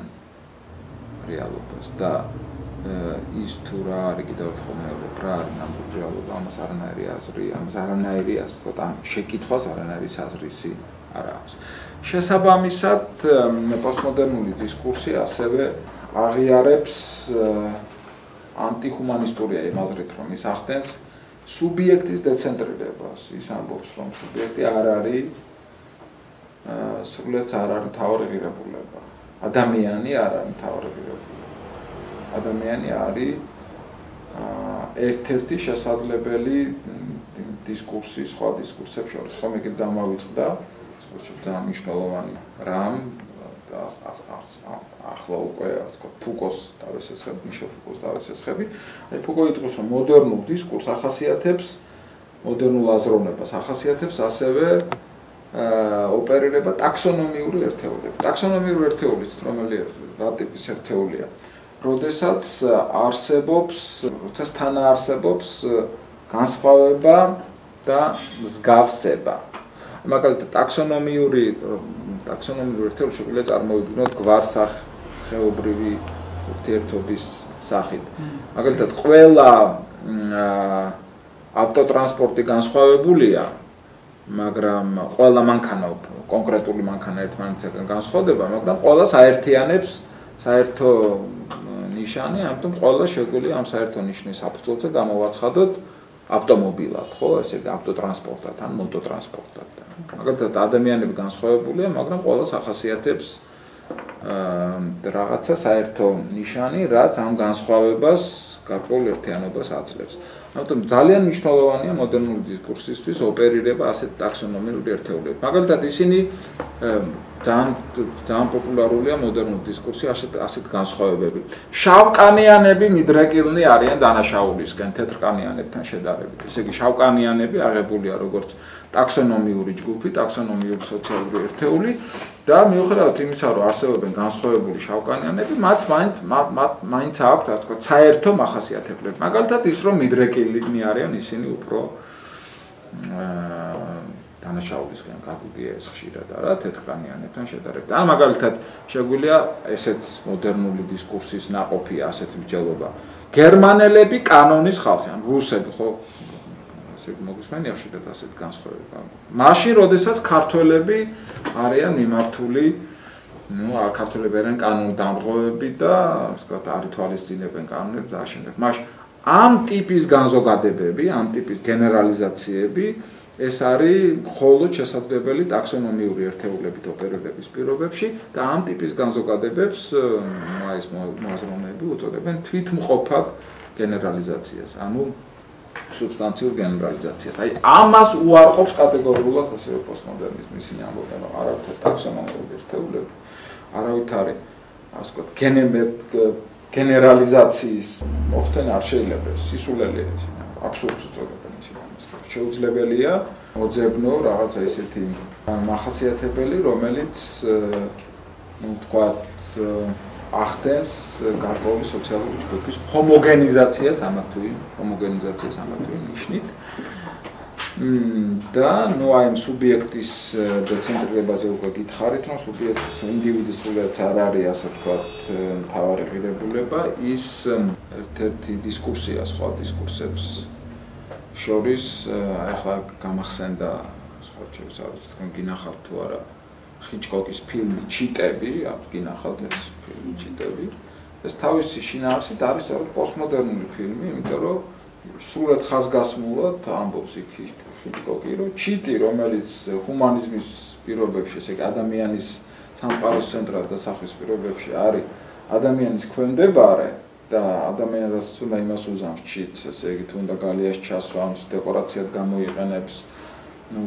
რეალობას და ის თუ რა არის კიდევ ერთხელ მეუბნებ, რა არის ნამდვილ რეალობა, ამას არანაირი აზრი, ამას არანაირი, ასე ვთქვათ, ამ შეკითხვას არანაირი საზრისი არ აქვს. შესაბამისად, პოსტმოდერნული დისკურსი ასევე აღიარებს ანტიჰუმანისტურია იმ აზრით, რომ ის ახდენს სუბიექტის დეცენტრირებას. ის ამბობს, რომ სუბიექტი არ არის სრულად არ არის მთავარი ღირებულება. ადამიანი არ არის მთავარი ღირებულება. ადამიანი არის ერთ-ერთი შესაძლებელი დისკურსის, სხვა დისკურსებს შორის. ხომ ეგ დამავიწყდა, ძალიან მნიშვნელოვანი რამ ახლა უკვე ფუკოს დავესესხები, მიშელ ფუკოს დავესესხები. აი ფუკო იტყვის, რომ მოდერნულ დისკურსს ახასიათებს, მოდერნულ აზროვნებას ახასიათებს ასევე ოპერირება ტაქსონომიური ერთეულებით. ტაქსონომიური ერთეულით, რომელი რა ტიპის ერთეულია? როდესაც არსებობს, როდესაც თანაარსებობს განსხვავება და მსგავსება. მაგალითად, ტაქსონომიური ერთეული შეგვიძლია წარმოვიდგინოთ გვარსახეობრივი ურთიერთობის სახით. მაგალითად, ყველა ავტოტრანსპორტი განსხვავებულია, მაგრამ ყველა მანქანა, კონკრეტული მანქანა ერთმანეთისგან განსხვავდება, მაგრამ ყველა საერთიანებს საერთო ნიშანი, ამიტომ ყველა შეგვიძლია ამ საერთო ნიშნის საფუძველზე გამოვაცხადოთ ავტომობილად, ხო, ესე იგი ავტოტრანსპორტად ან მოტოტრანსპორტად. მაგალითად, ადამიანები განსხვავებულია, მაგრამ ყველას ახასიათებს რაღაცა საერთო ნიშანი, რაც ამ განსხვავებას გარკვეულ ერთიანობას აძლევს. ამიტომ ძალიან მნიშვნელოვანია მოდერნული დისკურსისთვის ოპერირება ასეთ ტაქსონომიური ერთეულებით. მაგალითად, ისინი ძალიან პოპულარულია მოდერნული დისკურსი ასეთ განსხვავებები. შავკანიანები მიდრეკილნი არიან დანაშაულისკენ თეთრკანიანებთან შედარებით. ესე იგი, შავკანიანები აღებულია როგორც ტაქსონომიური ჯგუფი, ტაქსონომიური სოციალური ერთეული და მიუხედავად იმისა, რომ არსებობენ განსხვავებული შავკანიანები, მათ მაინც აქვთ, ასე ვთქვათ, საერთო მახასიათებლები. მაგალითად, ის რომ მიდრეკილნი არიან ისინი უფრო დანაშაულისგან გაგუგია ეს ხშირად არა თეთრკანიანებთან შედარებით. ან მაგალითად შეგვიძლია ესეც მოდერნული დისკურსის ნაყოფია ასეთი მსჯელობა. გერმანელები კანონის ხალხი, ან რუსები, ხო? ესე მოგусმენია ხშირად ასეთ განსხვავება. მაშინ, როდესაც ქართველები არიან მიმართული, ქართველები არიან კანონდამღვრები და, ასე ვთქვათ, არ ითვალისწინებენ კანონებს და ამავდროულად. მაშინ ამ ტიპის განზოგადებები, ამ ტიპის გენერალიზაციები ეს არის მხოლოდ შესაძლებელი ტაქსონომიური ერთეულებით ოპერირების პირობებში და ამ ტიპის განზოგადებებს ეს მოაზროვნეები უწოდებენ თვითმყოფად გენერალიზაციას, ანუ სუბსტანციურ გენერალიზაციას. აი ამას უარყოფს კატეგორიულად ასევე პოსტმოდერნიზმი, ისინი ამბობენ, რომ არავითარ ტაქსონომიური ერთეულები, არავითარი, ასე ვთქვათ, გენერალიზაციის მოხდენა არ შეიძლება, სისულელეა, აბსურდს უწოდებენ. შეუძლებელია მოძებნო რაღაცა ისეთი მახასიათებელი, რომელიც ვთქვათ ახდენს გარკვეული სოციალური ჯგუფის ჰომოგენიზაციას ამა თუ იმ ნიშნით. და აი ამ სუბიექტის დეცენტრირებაზე უკვე გითხარით, რომ სუბიექტის ინდივიდის სულაც არ არის, ასე ვთქვათ, მთავარი ღირებულება, ის ერთ-ერთი დისკურსია სხვა დისკურსებს შორის, ახლა გამახსენდა, შეიძლება თქვენ გინახავთ თუ არა, ჰიჩკოკის ფილმი ჩიტები, გინახავთ ეს ფილმი ჩიტები. ეს თავისი შინაარსით არის სწორედ პოსტმოდერნული ფილმი, იმიტომ რომ სრულად ხაზგასმულად ამბობს იქ ჰიჩკოკი, რომ ჩიტი, რომელიც ჰუმანიზმის პირობებში, ესე იგი ადამიანის სამყაროს ცენტრად დასახვის პირობებში არის ადამიანის ქვემდებარე და ადამიანს უნდა იმას უზამს ჩიტს, ესე იგი თუ უნდა გალიას ჩასვამს, დეკორაციად გამოიყენებს,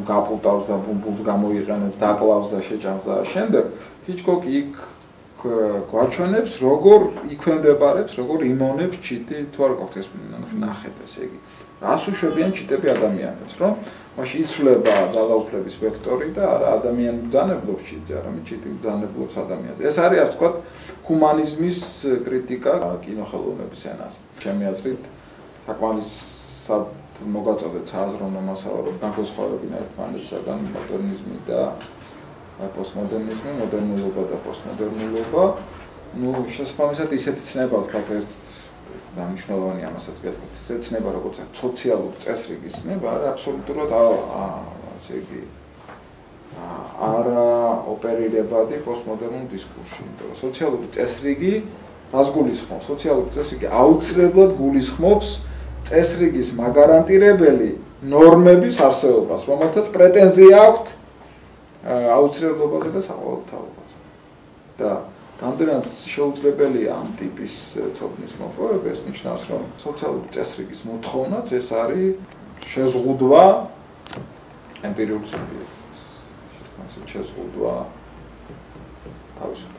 გაპუტავს და ბუმბულს გამოიყენებს, დაკლავს და შეჭამს და შემდეგ ჰიჩკოკი იქ გვაჩვენებს, როგორ იქვემდებარებს, როგორ იმონებს ჩიტი, თუ არ გაქვთ ეს ნახეთ ესე იგი. რას უშვებიან ჩიტები ადამიანებს, რომ მაშინ იცვლება ძალაუფლების ვექტორი და არა ადამიანი ბრძანებლობს ჩიტზე, არამედ ჩიტი ბრძანებლობს ადამიანს. ეს არის ასე ვთქვათ, ჰუმანიზმის კრიტიკა კინოხელოვნების ენას. ჩემი აზრით, საკმარისად მოგაწოდეთ სააზროვნო მასალა, რომ განსხვავებინა ერთმანეთისგან მოდერნიზმი და პოსტმოდერნიზმი, მოდერნულობა და პოსტმოდერნულობა. შესაბამისად ისეთი ცნება ვთქვათ, ეს დამნიშნულოვანი ამასაც გეტყვით. ეს ცნება როგორც სოციალური წესრიგის ცნება არის აბსოლუტურად ასე იგი არა ოპერირებადი პოსტმოდერნულ დისკურსში. სოციალური წესრიგი რას გულისხმობს? სოციალური წესრიგი აუცილებლად გულისხმობს წესრიგის მაგარანტირებელი ნორმების არსებობას, რომელთაც პრეტენზია აქვს აუცილებლობაზე და საყოველთაობაზე. და რამდენად შეუძლებელია ამ ტიპის ცოდნის მოპოვება, ეს ნიშნავს, რომ სოციალური წესრიგის მოთხოვნაც ეს არის შეზღუდვა ემპირიული სუბიექტის. შეზღუდვა თავისუფლად